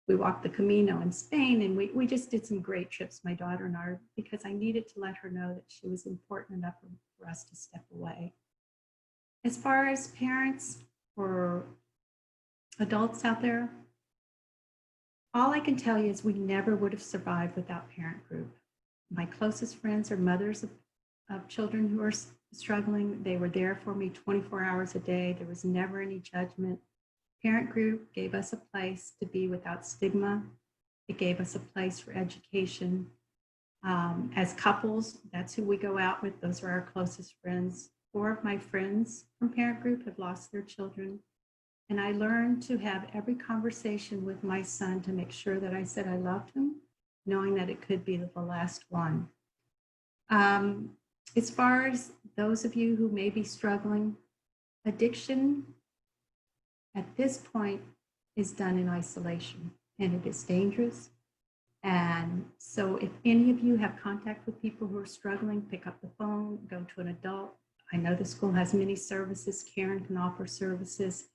we walked the Camino in Spain, and we just did some great trips, my daughter and I, because I needed to let her know that she was important enough for us to step away. As far as parents or adults out there, all I can tell you is we never would have survived without parent group. My closest friends are mothers of children who are struggling. They were there for me 24 hours a day. There was never any judgment. Parent group gave us a place to be without stigma. It gave us a place for education. As couples, that's who we go out with. Those are our closest friends. 4 of my friends from parent group have lost their children. And I learned to have every conversation with my son to make sure that I said I loved him, knowing that it could be the last one. As far as those of you who may be struggling, addiction at this point is done in isolation, and it is dangerous. And so if any of you have contact with people who are struggling, pick up the phone, go to an adult. I know the school has many services. Caron can offer services.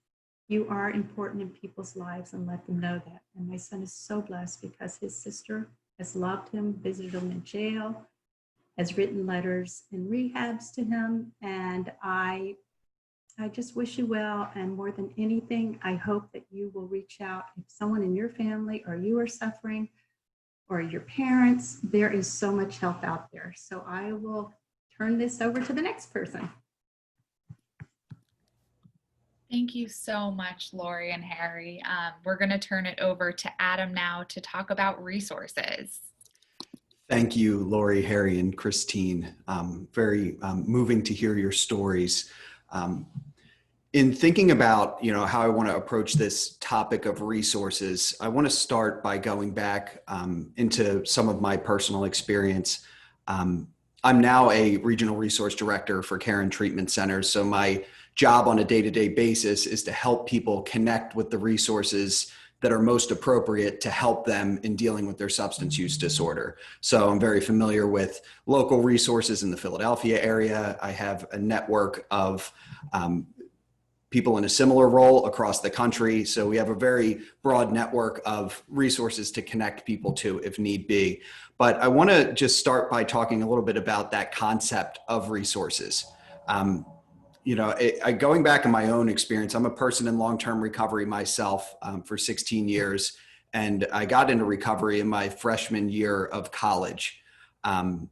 You are important in people's lives, and let them know that. And my son is so blessed because his sister has loved him, visited him in jail, has written letters and rehabs to him. And I just wish you well. And more than anything, I hope that you will reach out. If someone in your family or you are suffering, or your parents, there is so much help out there. So I will turn this over to the next person. Thank you so much, Lori and Harry. We're going to turn it over to Adam now to talk about resources. Thank you, Lori, Harry, and Christine. Very moving to hear your stories. In thinking about, how I want to approach this topic of resources, I want to start by going back into some of my personal experience. I'm now a regional resource director for Caron Treatment Centers. So my job on a day-to-day basis is to help people connect with the resources that are most appropriate to help them in dealing with their substance use disorder. So I'm very familiar with local resources in the Philadelphia area. I have a network of people in a similar role across the country. So we have a very broad network of resources to connect people to if need be. But I want to just start by talking a little bit about that concept of resources. Going back in my own experience, I'm a person in long-term recovery myself for 16 years. And I got into recovery in my freshman year of college. And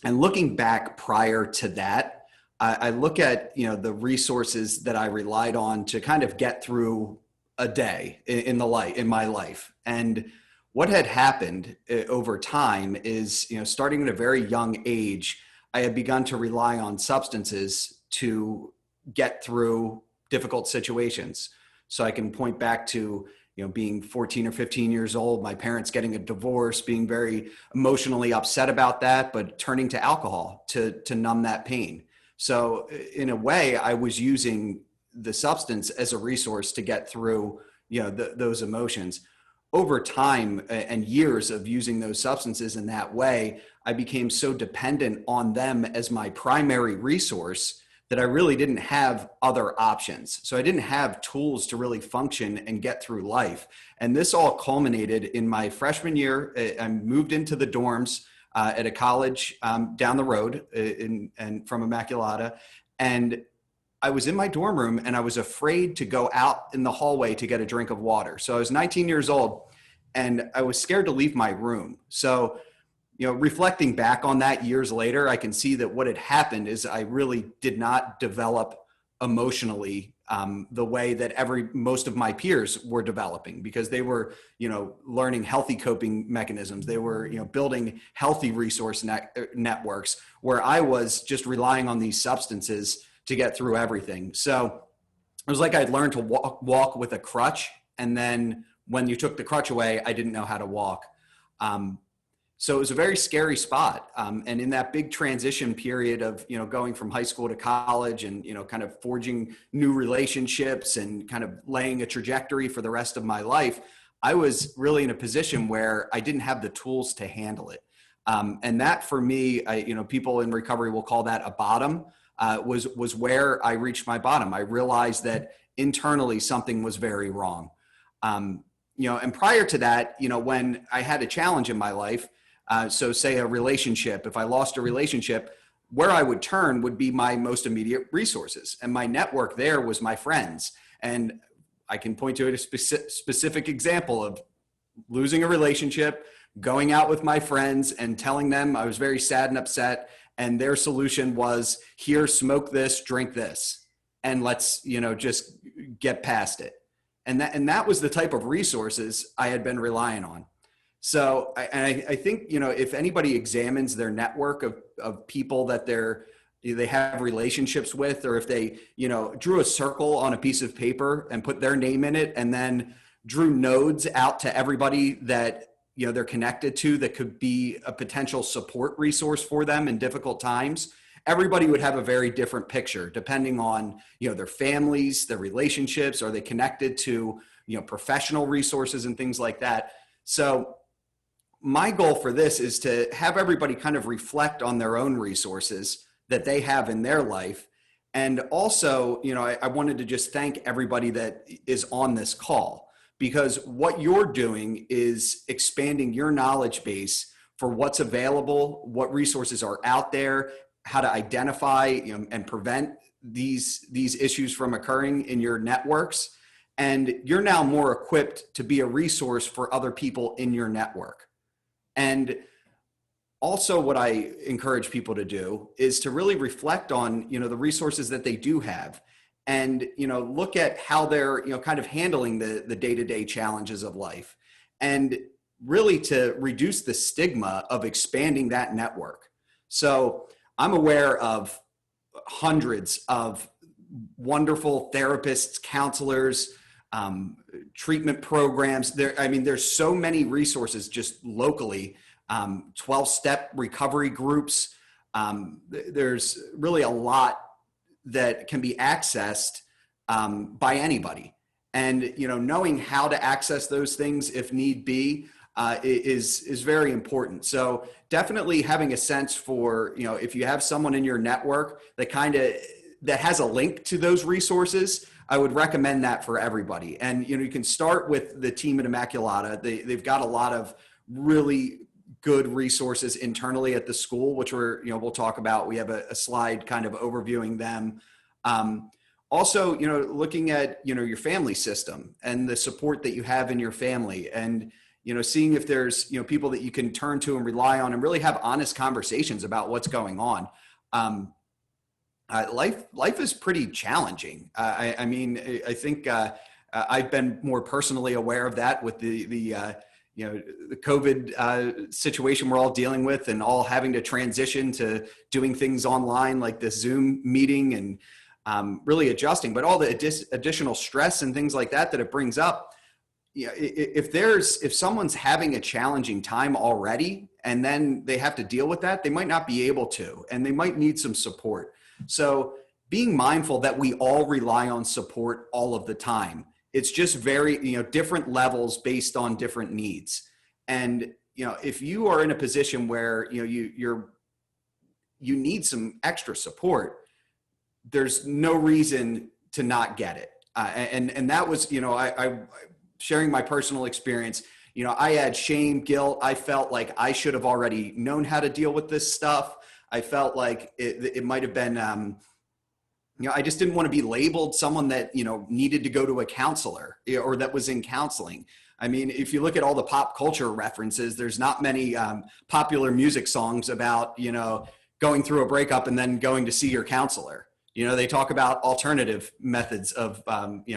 looking back prior to that, I look at, the resources that I relied on to kind of get through a day in my life. And what had happened over time is, starting at a very young age, I had begun to rely on substances to get through difficult situations. So I can point back to, being 14 or 15 years old, my parents getting a divorce, being very emotionally upset about that, but turning to alcohol to numb that pain. So in a way, I was using the substance as a resource to get through, those emotions. Over time and years of using those substances in that way, I became so dependent on them as my primary resource that I really didn't have other options. So I didn't have tools to really function and get through life. And this all culminated in my freshman year. I moved into the dorms at a college down the road and from Immaculata. And I was in my dorm room and I was afraid to go out in the hallway to get a drink of water. So I was 19 years old and I was scared to leave my room. So, reflecting back on that years later, I can see that what had happened is I really did not develop emotionally the way that most of my peers were developing, because they were, learning healthy coping mechanisms. They were, building healthy resource networks, where I was just relying on these substances to get through everything. So it was like I'd learned to walk with a crutch. And then when you took the crutch away, I didn't know how to walk. So it was a very scary spot. And in that big transition period of, going from high school to college and, kind of forging new relationships and kind of laying a trajectory for the rest of my life, I was really in a position where I didn't have the tools to handle it. And that for me, people in recovery will call that a bottom, was where I reached my bottom. I realized that internally something was very wrong. And prior to that, when I had a challenge in my life, so say a relationship, if I lost a relationship, where I would turn would be my most immediate resources. And my network there was my friends. And I can point to a specific example of losing a relationship, going out with my friends and telling them I was very sad and upset. And their solution was, here, smoke this, drink this, and let's, just get past it. And that was the type of resources I had been relying on. So I think, if anybody examines their network of people that they have relationships with, or if they, drew a circle on a piece of paper and put their name in it, and then drew nodes out to everybody that, they're connected to, that could be a potential support resource for them in difficult times, everybody would have a very different picture depending on, their families, their relationships. Are they connected to, professional resources and things like that? So my goal for this is to have everybody kind of reflect on their own resources that they have in their life. And also, I wanted to just thank everybody that is on this call, because what you're doing is expanding your knowledge base for what's available, what resources are out there, how to identify, and prevent these issues from occurring in your networks. And you're now more equipped to be a resource for other people in your network. And also what I encourage people to do is to really reflect on, the resources that they do have, and, look at how they're, kind of handling the day-to-day challenges of life, and really to reduce the stigma of expanding that network. So I'm aware of hundreds of wonderful therapists, counselors, treatment programs. There's so many resources just locally, 12-step recovery groups. There's really a lot that can be accessed by anybody. And, knowing how to access those things if need be is very important. So definitely having a sense for, if you have someone in your network that has a link to those resources, I would recommend that for everybody. And, you can start with the team at Immaculata. They've got a lot of really good resources internally at the school, which we'll talk about. We have a slide kind of overviewing them. Also, looking at, your family system and the support that you have in your family, and, seeing if there's, people that you can turn to and rely on and really have honest conversations about what's going on. Life is pretty challenging. I think I've been more personally aware of that with the COVID situation we're all dealing with, and all having to transition to doing things online like this Zoom meeting, and really adjusting, but all the additional stress and things like that it brings up. If someone's having a challenging time already, and then they have to deal with that, they might not be able to, and they might need some support. So being mindful that we all rely on support all of the time. It's just very, different levels based on different needs. And, if you are in a position where, you need some extra support, there's no reason to not get it. And that was, I sharing my personal experience, I had shame, guilt. I felt like I should have already known how to deal with this stuff. I felt like it might have been, I just didn't want to be labeled someone that, needed to go to a counselor or that was in counseling. I mean, if you look at all the pop culture references, there's not many popular music songs about, going through a breakup and then going to see your counselor. They talk about alternative methods of,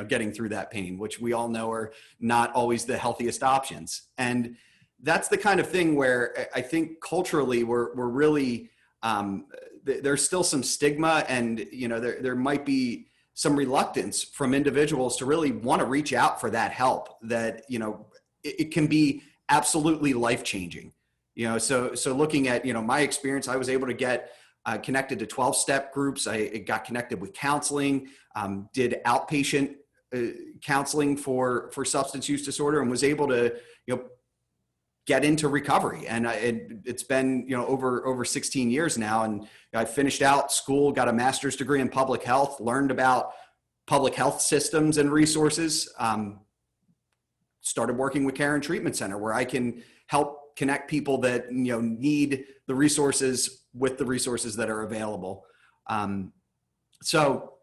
getting through that pain, which we all know are not always the healthiest options. And that's the kind of thing where I think culturally we're really, there's still some stigma, and, there might be some reluctance from individuals to really want to reach out for that help that, it can be absolutely life-changing. So looking at, my experience, I was able to get connected to 12-step groups. I got connected with counseling, did outpatient counseling for substance use disorder, and was able to, get into recovery. And it's been, over 16 years now. And I finished out school, got a master's degree in public health, learned about public health systems and resources, started working with Caron Treatment Center, where I can help connect people that, need the resources with the resources that are available. So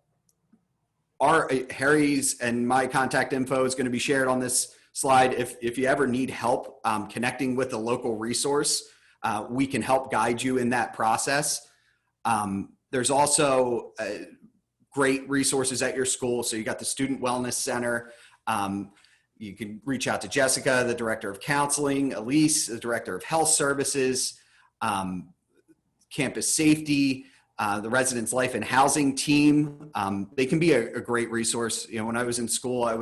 Harry's and my contact info is going to be shared on this slide. If you ever need help connecting with a local resource, we can help guide you in that process. There's also great resources at your school. So you got the Student Wellness Center. You can reach out to Jessica, the Director of Counseling, Elise, the Director of Health Services, Campus Safety, the Residence Life and Housing team. They can be a great resource. When I was in school, I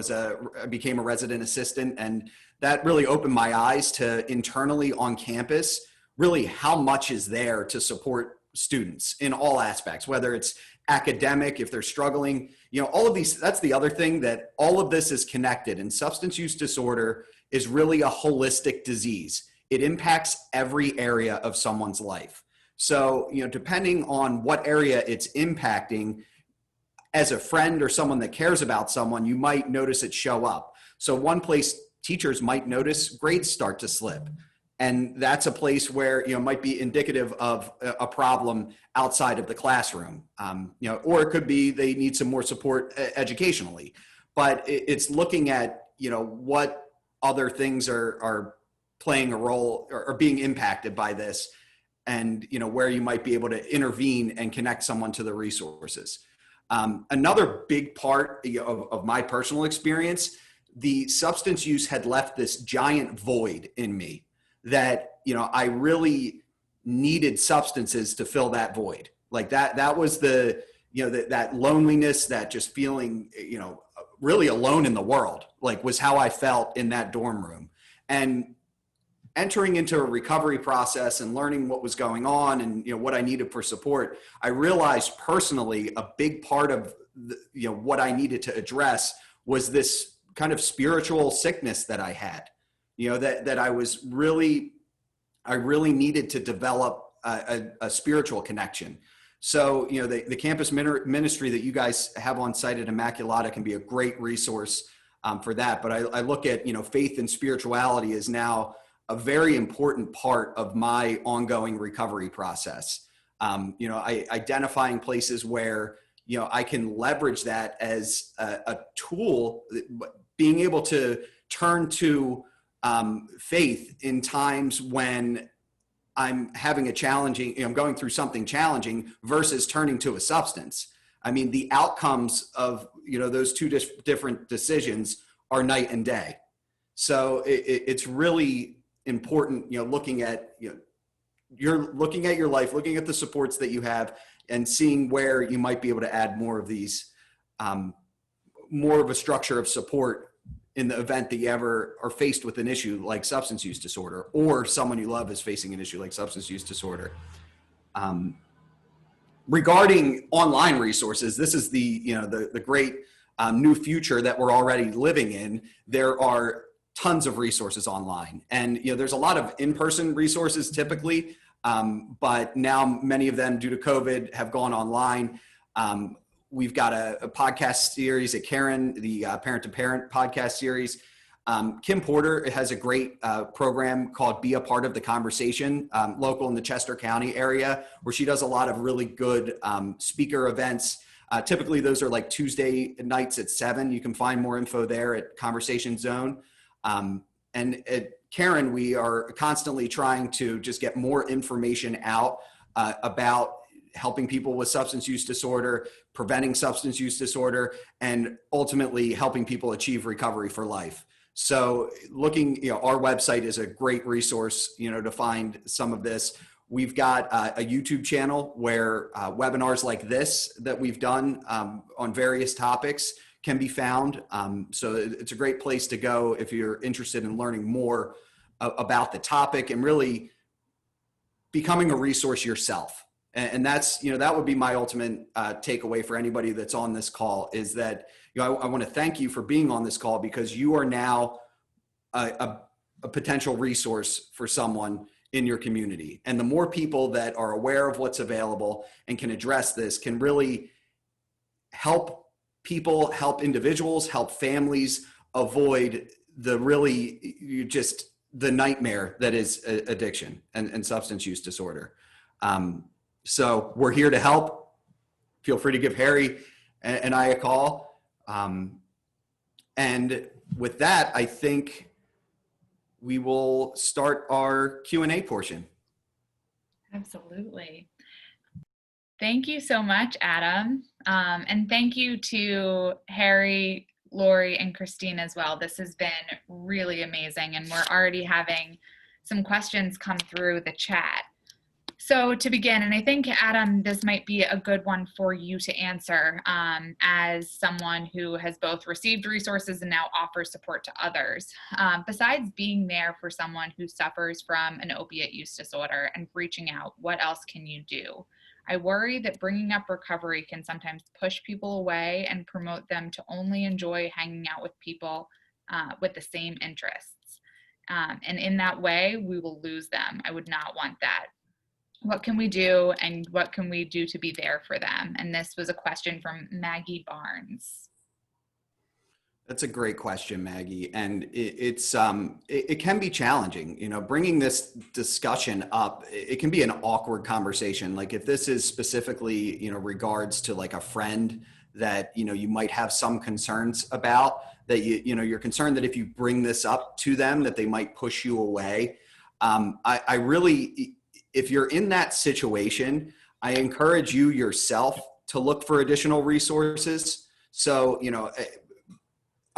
became a resident assistant, and that really opened my eyes to internally on campus, really how much is there to support students in all aspects, whether it's academic, if they're struggling, all of these. That's the other thing, that all of this is connected, and substance use disorder is really a holistic disease. It impacts every area of someone's life. So, depending on what area it's impacting, as a friend or someone that cares about someone, you might notice it show up. So one place teachers might notice grades start to slip. And that's a place where, it might be indicative of a problem outside of the classroom. Or it could be they need some more support educationally. But it's looking at, what other things are playing a role or being impacted by this, and where you might be able to intervene and connect someone to the resources. Another big part of my personal experience, the substance use had left this giant void in me that, I really needed substances to fill that void. Like that was the, that loneliness, that just feeling, really alone in the world, like, was how I felt in that dorm room. And entering into a recovery process and learning what was going on and, what I needed for support, I realized personally a big part of what I needed to address was this kind of spiritual sickness that I had, that I really needed to develop a spiritual connection. So, the campus ministry that you guys have on site at Immaculata can be a great resource for that. But I look at, faith and spirituality is now a very important part of my ongoing recovery process. Identifying places where, I can leverage that as a tool, being able to turn to faith in times when I'm having I'm going through something challenging versus turning to a substance. I mean, the outcomes of, those two different decisions are night and day. So it's really important, looking at, you're looking at your life, looking at the supports that you have, and seeing where you might be able to add more of these, more of a structure of support in the event that you ever are faced with an issue like substance use disorder, or someone you love is facing an issue like substance use disorder. Regarding online resources, this is the great new future that we're already living in. There are tons of resources online, and there's a lot of in-person resources typically, but now many of them, due to COVID, have gone online. We've got a podcast series at Caron, the Parent to Parent podcast series. Kim Porter has a great program called Be a Part of the Conversation, local in the Chester County area, where she does a lot of really good speaker events. Typically, those are like Tuesday nights at 7. You can find more info there at Conversation Zone. And at Caron, we are constantly trying to just get more information out about helping people with substance use disorder, preventing substance use disorder, and ultimately helping people achieve recovery for life. So looking, our website is a great resource, to find some of this. We've got a YouTube channel where webinars like this that we've done on various topics can be found. So it's a great place to go if you're interested in learning more about the topic and really becoming a resource yourself. And that's, that would be my ultimate takeaway for anybody that's on this call is that, I want to thank you for being on this call because you are now a potential resource for someone in your community. And the more people that are aware of what's available and can address this can really help people, help individuals, help families avoid the nightmare that is addiction and substance use disorder. So we're here to help. Feel free to give Harry and I a call. And with that, I think we will start our Q&A portion. Absolutely. Thank you so much, Adam. And thank you to Harry, Lori, and Christine as well. This has been really amazing, and we're already having some questions come through the chat. So to begin, and I think, Adam, this might be a good one for you to answer as someone who has both received resources and now offers support to others. Besides being there for someone who suffers from an opiate use disorder and reaching out, what else can you do? I worry that bringing up recovery can sometimes push people away and promote them to only enjoy hanging out with people with the same interests. And in that way, we will lose them. I would not want that. What can we do, and what can we do to be there for them? And this was a question from Maggie Barnes. That's a great question, Maggie. And it can be challenging, bringing this discussion up. It can be an awkward conversation. Like if this is specifically, regards to like a friend that, you might have some concerns about, that you're concerned that if you bring this up to them, that they might push you away. I really, if you're in that situation, I encourage you yourself to look for additional resources. So,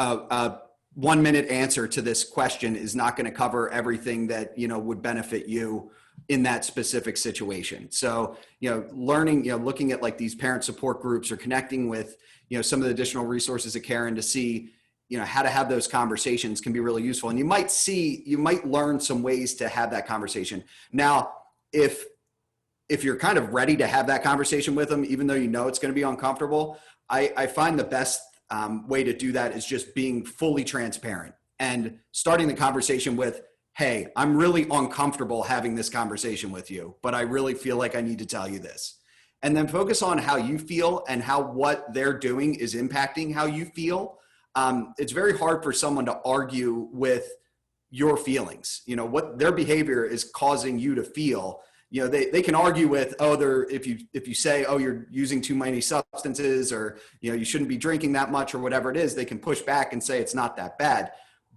a 1-minute answer to this question is not going to cover everything that, would benefit you in that specific situation. So, learning, looking at like these parent support groups or connecting with, some of the additional resources at Caron to see, how to have those conversations can be really useful. And you might learn some ways to have that conversation. Now, if you're kind of ready to have that conversation with them, even though it's going to be uncomfortable, I find the best way to do that is just being fully transparent and starting the conversation with, hey, I'm really uncomfortable having this conversation with you, but I really feel like I need to tell you this. And then focus on how you feel and how what they're doing is impacting how you feel. It's very hard for someone to argue with your feelings, what their behavior is causing you to feel. They can argue with, if you say, you're using too many substances, or, you shouldn't be drinking that much, or whatever it is, they can push back and say it's not that bad.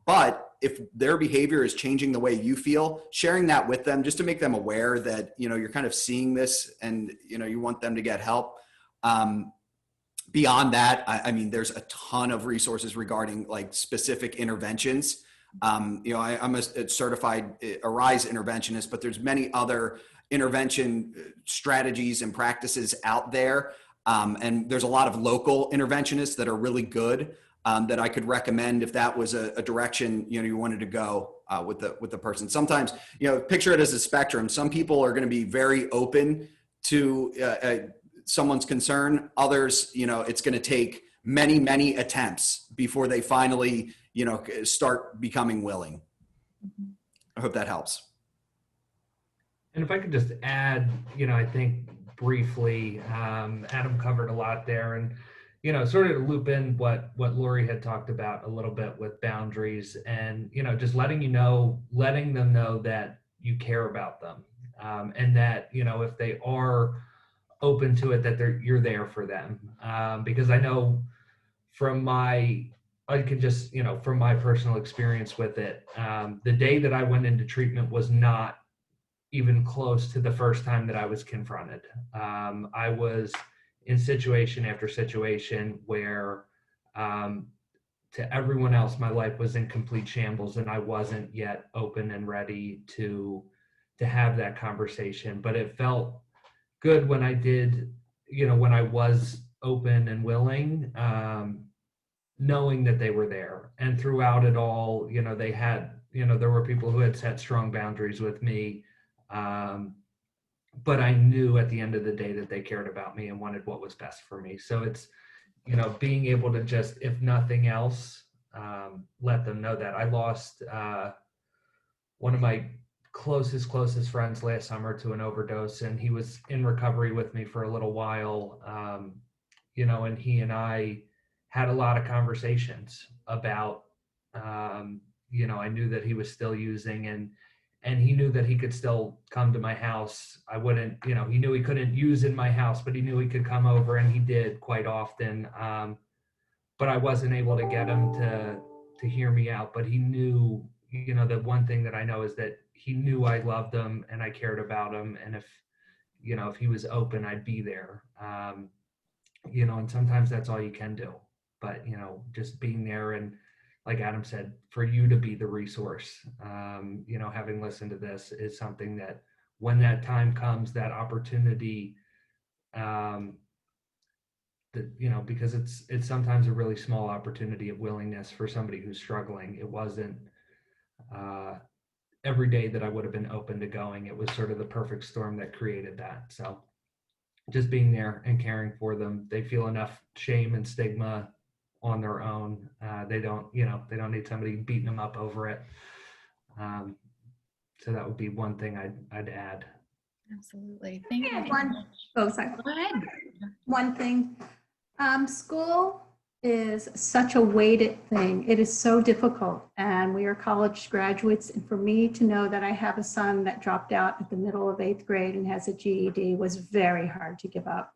But if their behavior is changing the way you feel, sharing that with them just to make them aware that, you're kind of seeing this and, you want them to get help. Beyond that, I mean, there's a ton of resources regarding like specific interventions. I'm a certified ARISE interventionist, but there's many other intervention strategies and practices out there. And there's a lot of local interventionists that are really good that I could recommend if that was a direction, you wanted to go with the person. Sometimes, picture it as a spectrum. Some people are going to be very open to someone's concern. Others, it's going to take many, many attempts before they finally, start becoming willing. I hope that helps. And if I could just add, I think briefly, Adam covered a lot there, and, sort of loop in what Lori had talked about a little bit with boundaries and, just letting them know that you care about them. And that, if they are open to it, that you're there for them. Because I know from I can just, from my personal experience with it, the day that I went into treatment was not even close to the first time that I was confronted. I was in situation after situation where, to everyone else, my life was in complete shambles, and I wasn't yet open and ready to have that conversation. But it felt good when I did, when I was open and willing, knowing that they were there. And throughout it all, they had, there were people who had set strong boundaries with me. But I knew at the end of the day that they cared about me and wanted what was best for me. So it's, being able to just, if nothing else, let them know that. I lost one of my closest friends last summer to an overdose, and he was in recovery with me for a little while. And he and I had a lot of conversations about, I knew that he was still using, and he knew that he could still come to my house. I wouldn't, he knew he couldn't use in my house, but he knew he could come over, and he did quite often. But I wasn't able to get him to hear me out. But he knew, the one thing that I know is that he knew I loved him and I cared about him. And if he was open, I'd be there. And sometimes that's all you can do. But, just being there, and like Adam said, for you to be the resource, having listened to this, is something that when that time comes, that opportunity, because it's sometimes a really small opportunity of willingness for somebody who's struggling. It wasn't every day that I would have been open to going. It was sort of the perfect storm that created that. So just being there and caring for them, they feel enough shame and stigma on their own. They don't need somebody beating them up over it. So that would be one thing I'd add. Absolutely. Thank you. Sorry. Go ahead. One thing, school is such a weighted thing. It is so difficult, and we are college graduates. And for me to know that I have a son that dropped out at the middle of 8th grade and has a GED was very hard to give up.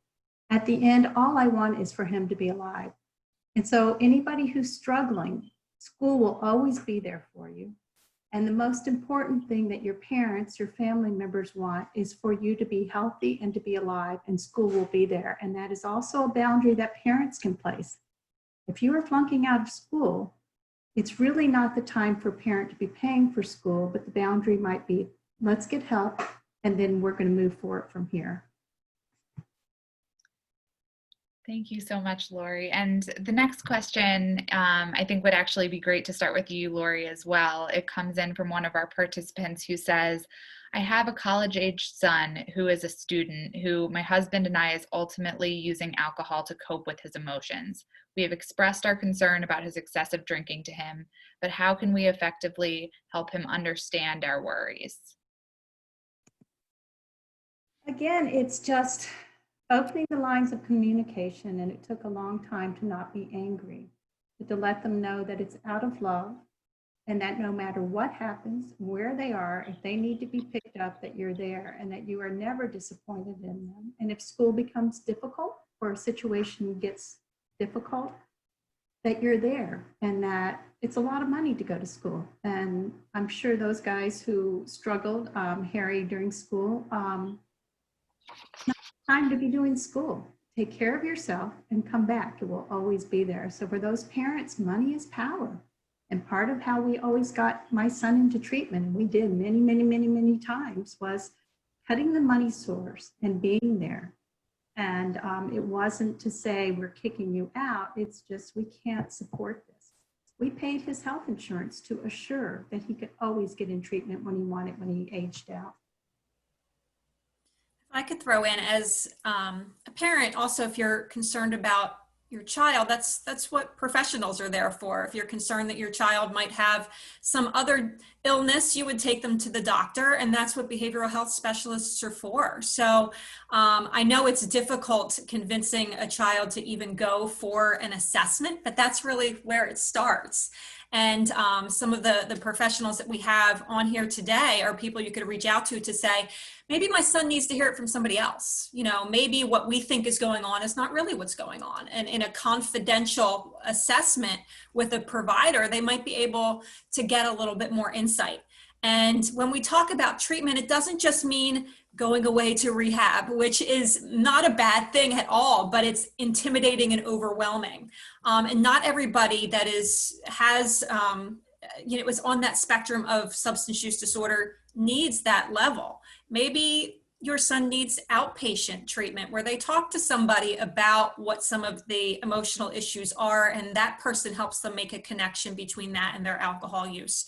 At the end, all I want is for him to be alive. And so anybody who's struggling, school will always be there for you. And the most important thing that your parents, your family members want is for you to be healthy and to be alive, and school will be there. And that is also a boundary that parents can place. If you are flunking out of school, it's really not the time for a parent to be paying for school, but the boundary might be, let's get help, and then we're going to move forward from here. Thank you so much, Lori. And the next question, I think would actually be great to start with you, Lori, as well. It comes in from one of our participants who says, I have a college-aged son who is a student who my husband and I is ultimately using alcohol to cope with his emotions. We have expressed our concern about his excessive drinking to him, but how can we effectively help him understand our worries? Again, it's just opening the lines of communication, and it took a long time to not be angry, but to let them know that it's out of love, and that no matter what happens, where they are, if they need to be picked up, that you're there, and that you are never disappointed in them. And if school becomes difficult or a situation gets difficult, that you're there, and that it's a lot of money to go to school. And I'm sure those guys who struggled, Harry, during school, time to be doing school. Take care of yourself and come back. It will always be there. So for those parents, money is power. And part of how we always got my son into treatment, and we did many times, was cutting the money source and being there. And it wasn't to say we're kicking you out. It's just we can't support this. We paid his health insurance to assure that he could always get in treatment when he wanted, when he aged out. I could throw in as a parent, also, if you're concerned about your child, that's what professionals are there for. If you're concerned that your child might have some other illness, you would take them to the doctor, and that's what behavioral health specialists are for. So I know it's difficult convincing a child to even go for an assessment, but that's really where it starts. And some of the professionals that we have on here today are people you could reach out to say, maybe my son needs to hear it from somebody else. You know, maybe what we think is going on is not really what's going on. And in a confidential assessment with a provider, they might be able to get a little bit more insight. And when we talk about treatment, it doesn't just mean going away to rehab, which is not a bad thing at all, but it's intimidating and overwhelming. And not everybody that is on that spectrum of substance use disorder needs that level. Maybe your son needs outpatient treatment where they talk to somebody about what some of the emotional issues are, and that person helps them make a connection between that and their alcohol use.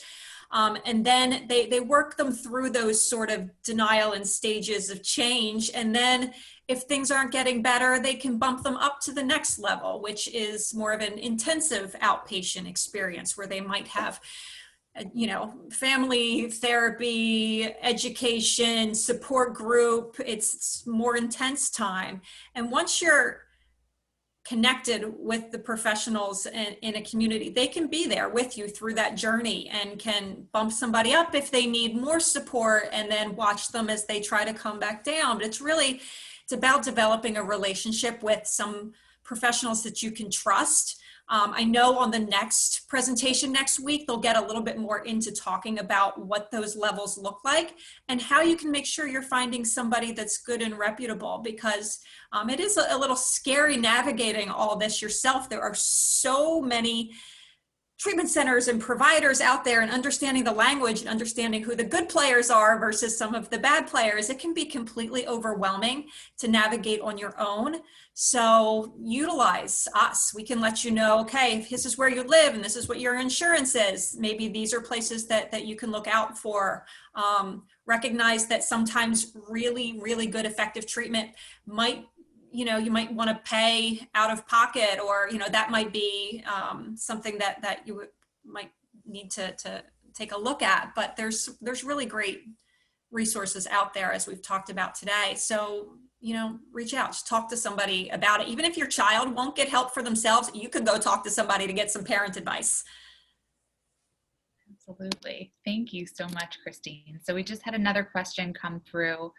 And then they work them through those sort of denial and stages of change. And then if things aren't getting better, they can bump them up to the next level, which is more of an intensive outpatient experience where they might have, family therapy, education, support group. It's more intense time. And once you're connected with the professionals in a community, they can be there with you through that journey and can bump somebody up if they need more support, and then watch them as they try to come back down. But it's about developing a relationship with some professionals that you can trust. I know on the next presentation next week, they'll get a little bit more into talking about what those levels look like and how you can make sure you're finding somebody that's good and reputable, because it is a little scary navigating all this yourself. There are so many treatment centers and providers out there, and understanding the language and understanding who the good players are versus some of the bad players, it can be completely overwhelming to navigate on your own. So utilize us. We can let you know, okay, if this is where you live and this is what your insurance is, maybe these are places that you can look out for. Recognize that sometimes really, really good effective treatment you might want to pay out of pocket, or, that might be something that you might need to take a look at. But there's really great resources out there, as we've talked about today. So, reach out, just talk to somebody about it. Even if your child won't get help for themselves, you could go talk to somebody to get some parent advice. Absolutely. Thank you so much, Christine. So we just had another question come through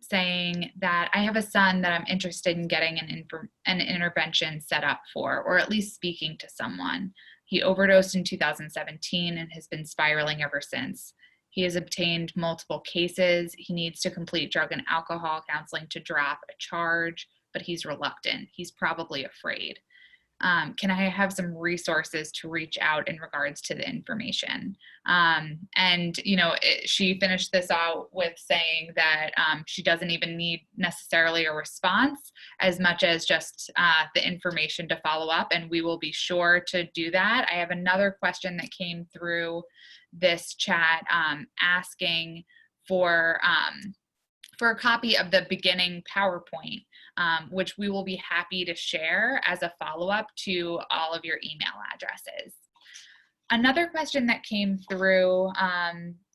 saying that I have a son that I'm interested in getting an intervention set up for, or at least speaking to someone. He overdosed in 2017 and has been spiraling ever since. He has obtained multiple cases. He needs to complete drug and alcohol counseling to drop a charge, but he's reluctant. He's probably afraid. Can I have some resources to reach out in regards to the information? She finished this out with saying that she doesn't even need necessarily a response as much as just the information to follow up, and we will be sure to do that. I have another question that came through this chat asking for a copy of the beginning PowerPoint, which we will be happy to share as a follow-up to all of your email addresses. Another question that came through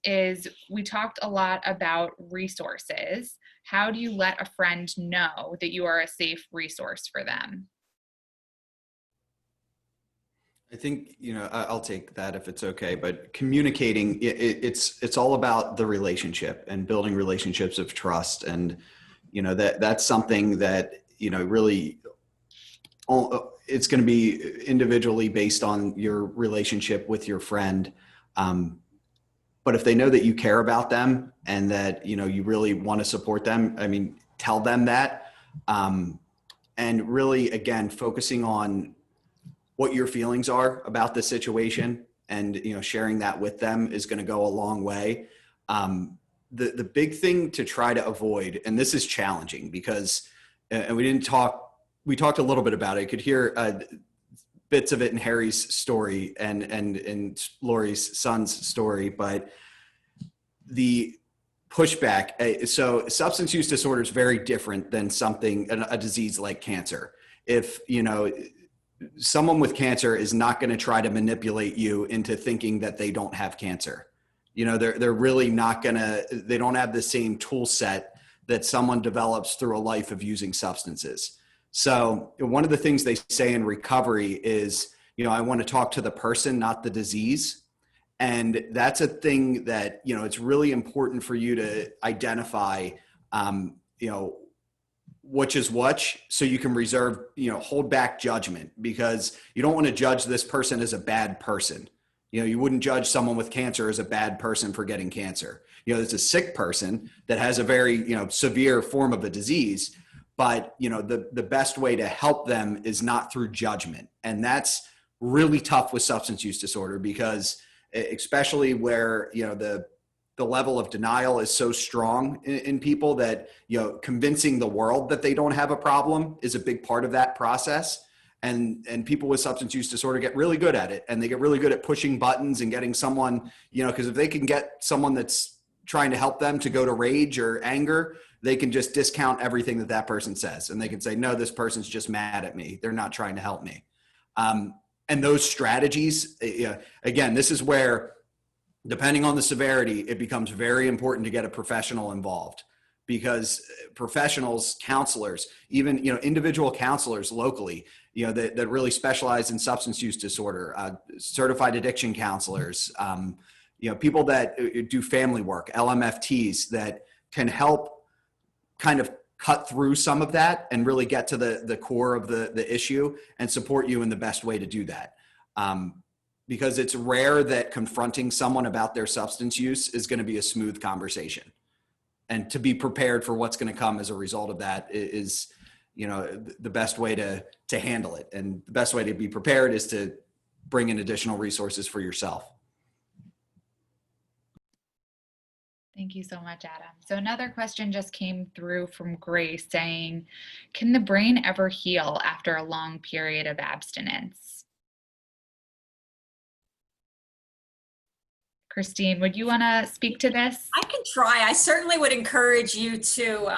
is, we talked a lot about resources. How do you let a friend know that you are a safe resource for them? I think, I'll take that if it's okay, but communicating, it's all about the relationship and building relationships of trust. And, that's something that, really, it's going to be individually based on your relationship with your friend. But if they know that you care about them and that, you really want to support them, tell them that. And really, again, focusing on what your feelings are about the situation and, sharing that with them is going to go a long way. The big thing to try to avoid, and this is challenging because, and we talked a little bit about it. I could hear bits of it in Harry's story and Lori's son's story, but the pushback. So substance use disorder is very different than a disease like cancer. If, someone with cancer is not going to try to manipulate you into thinking that they don't have cancer. They're really not they don't have the same tool set that someone develops through a life of using substances. So one of the things they say in recovery is I want to talk to the person, not the disease. And that's a thing that, it's really important for you to identify, which is which, so you can reserve, hold back judgment, because you don't want to judge this person as a bad person. You wouldn't judge someone with cancer as a bad person for getting cancer. It's a sick person that has a very, severe form of a disease, but, the best way to help them is not through judgment. And that's really tough with substance use disorder, because especially where, the level of denial is so strong in people that, convincing the world that they don't have a problem is a big part of that process. And people with substance use disorder get really good at it, and they get really good at pushing buttons and getting someone, because if they can get someone that's trying to help them to go to rage or anger, they can just discount everything that person says. And they can say, no, this person's just mad at me. They're not trying to help me. And those strategies, again, this is where, depending on the severity, it becomes very important to get a professional involved, because professionals, counselors, even, individual counselors locally, that really specialize in substance use disorder, certified addiction counselors, people that do family work, LMFTs, that can help kind of cut through some of that and really get to the core of the issue and support you in the best way to do that. Because it's rare that confronting someone about their substance use is going to be a smooth conversation. And to be prepared for what's going to come as a result of that is, the best way to handle it. And the best way to be prepared is to bring in additional resources for yourself. Thank you so much, Adam. So another question just came through from Grace saying, can the brain ever heal after a long period of abstinence? Christine, would you want to speak to this? I can try. I certainly would encourage you to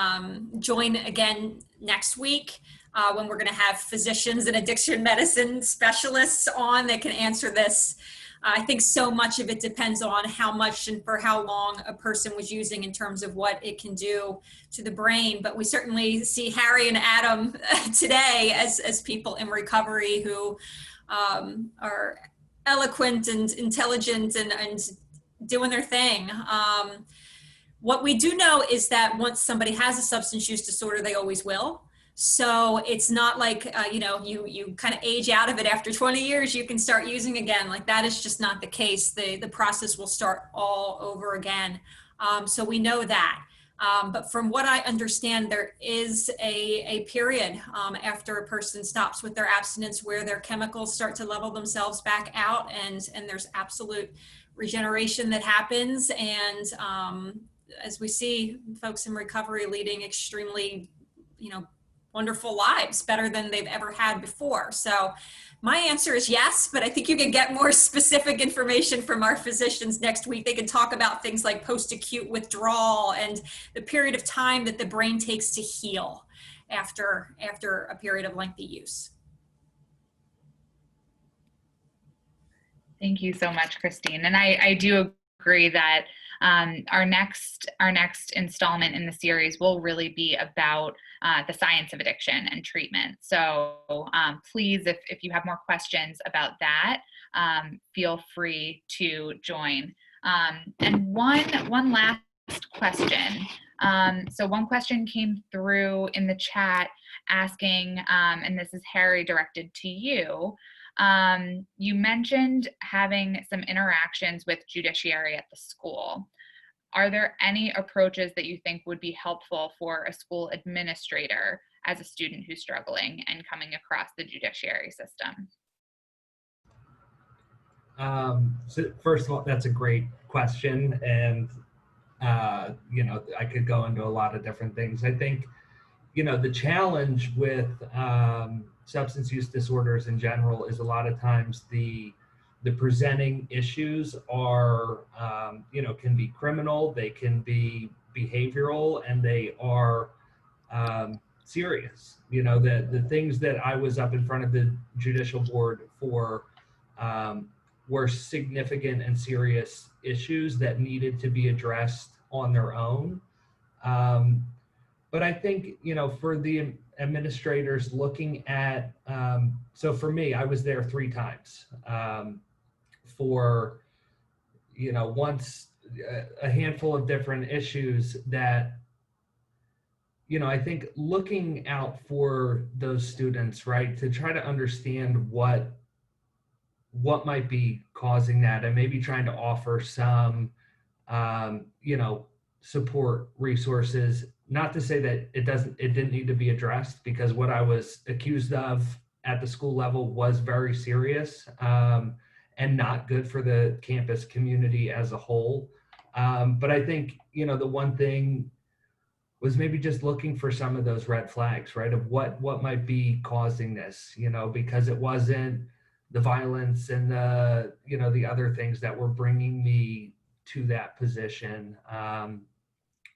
join again next week when we're going to have physicians and addiction medicine specialists on that can answer this. I think so much of it depends on how much and for how long a person was using in terms of what it can do to the brain. But we certainly see Harry and Adam today as people in recovery who are eloquent and intelligent and doing their thing. What we do know is that once somebody has a substance use disorder, they always will. So it's not like, you kind of age out of it after 20 years, you can start using again. Like, that is just not the case. The process will start all over again. So we know that. But from what I understand, there is a period after a person stops with their abstinence where their chemicals start to level themselves back out, and there's absolute regeneration that happens. And as we see folks in recovery leading extremely, wonderful lives, better than they've ever had before. So my answer is yes, but I think you can get more specific information from our physicians next week. They can talk about things like post-acute withdrawal and the period of time that the brain takes to heal after a period of lengthy use. Thank you so much, Christine. And I do agree that our next installment in the series will really be about the science of addiction and treatment. So please, if you have more questions about that, feel free to join. And one last question. So one question came through in the chat asking, and this is Harry directed to you. You mentioned having some interactions with Judiciary at the school. Are there any approaches that you think would be helpful for a school administrator as a student who's struggling and coming across the Judiciary system? So first of all, that's a great question. And, I could go into a lot of different things. I think, the challenge with substance use disorders in general is a lot of times the presenting issues are, can be criminal, they can be behavioral, and they are serious. The things that I was up in front of the judicial board for were significant and serious issues that needed to be addressed on their own. But I think, for the administrators looking at, so for me, I was there 3 times for, once a handful of different issues that, I think looking out for those students, right, to try to understand what might be causing that, and maybe trying to offer some, support resources. Not to say that it didn't need to be addressed, because what I was accused of at the school level was very serious, and not good for the campus community as a whole. But I think, the one thing was maybe just looking for some of those red flags, right, of what might be causing this, because it wasn't the violence and the other things that were bringing me to that position.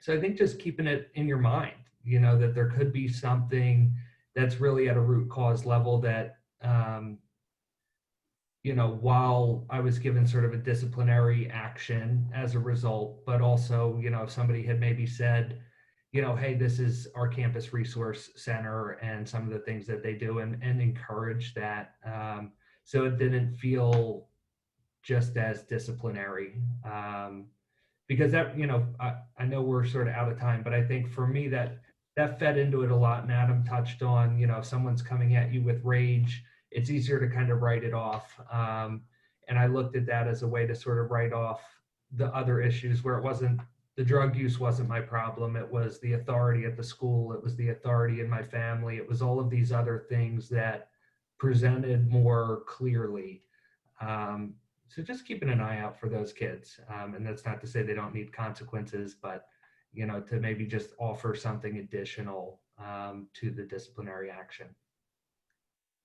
So I think just keeping it in your mind, that there could be something that's really at a root cause level that, while I was given sort of a disciplinary action as a result, but also, if somebody had maybe said, hey, this is our campus resource center and some of the things that they do, and encourage that. So it didn't feel just as disciplinary. Because that, I know we're sort of out of time, but I think for me that fed into it a lot. And Adam touched on, if someone's coming at you with rage, it's easier to kind of write it off. And I looked at that as a way to sort of write off the other issues where it wasn't, the drug use wasn't my problem. It was the authority at the school. It was the authority in my family. It was all of these other things that presented more clearly. So just keeping an eye out for those kids. And that's not to say they don't need consequences, but, to maybe just offer something additional to the disciplinary action.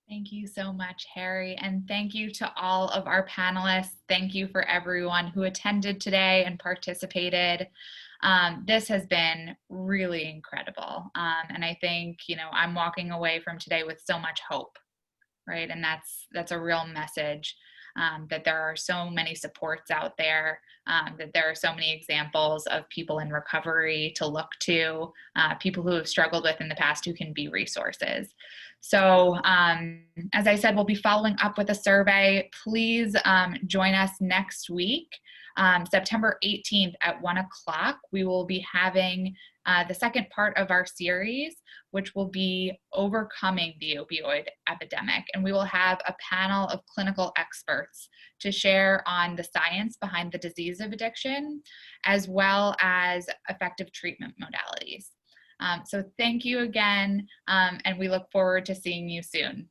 Thank you so much, Harry. And thank you to all of our panelists. Thank you for everyone who attended today and participated. This has been really incredible. And I think, I'm walking away from today with so much hope, right? And that's a real message, that there are so many supports out there, that there are so many examples of people in recovery to look to, people who have struggled with in the past who can be resources. So as I said, we'll be following up with a survey. Please join us next week, September 18th at 1:00. We will be having the second part of our series, which will be overcoming the opioid epidemic. And we will have a panel of clinical experts to share on the science behind the disease of addiction, as well as effective treatment modalities. So thank you again, and we look forward to seeing you soon.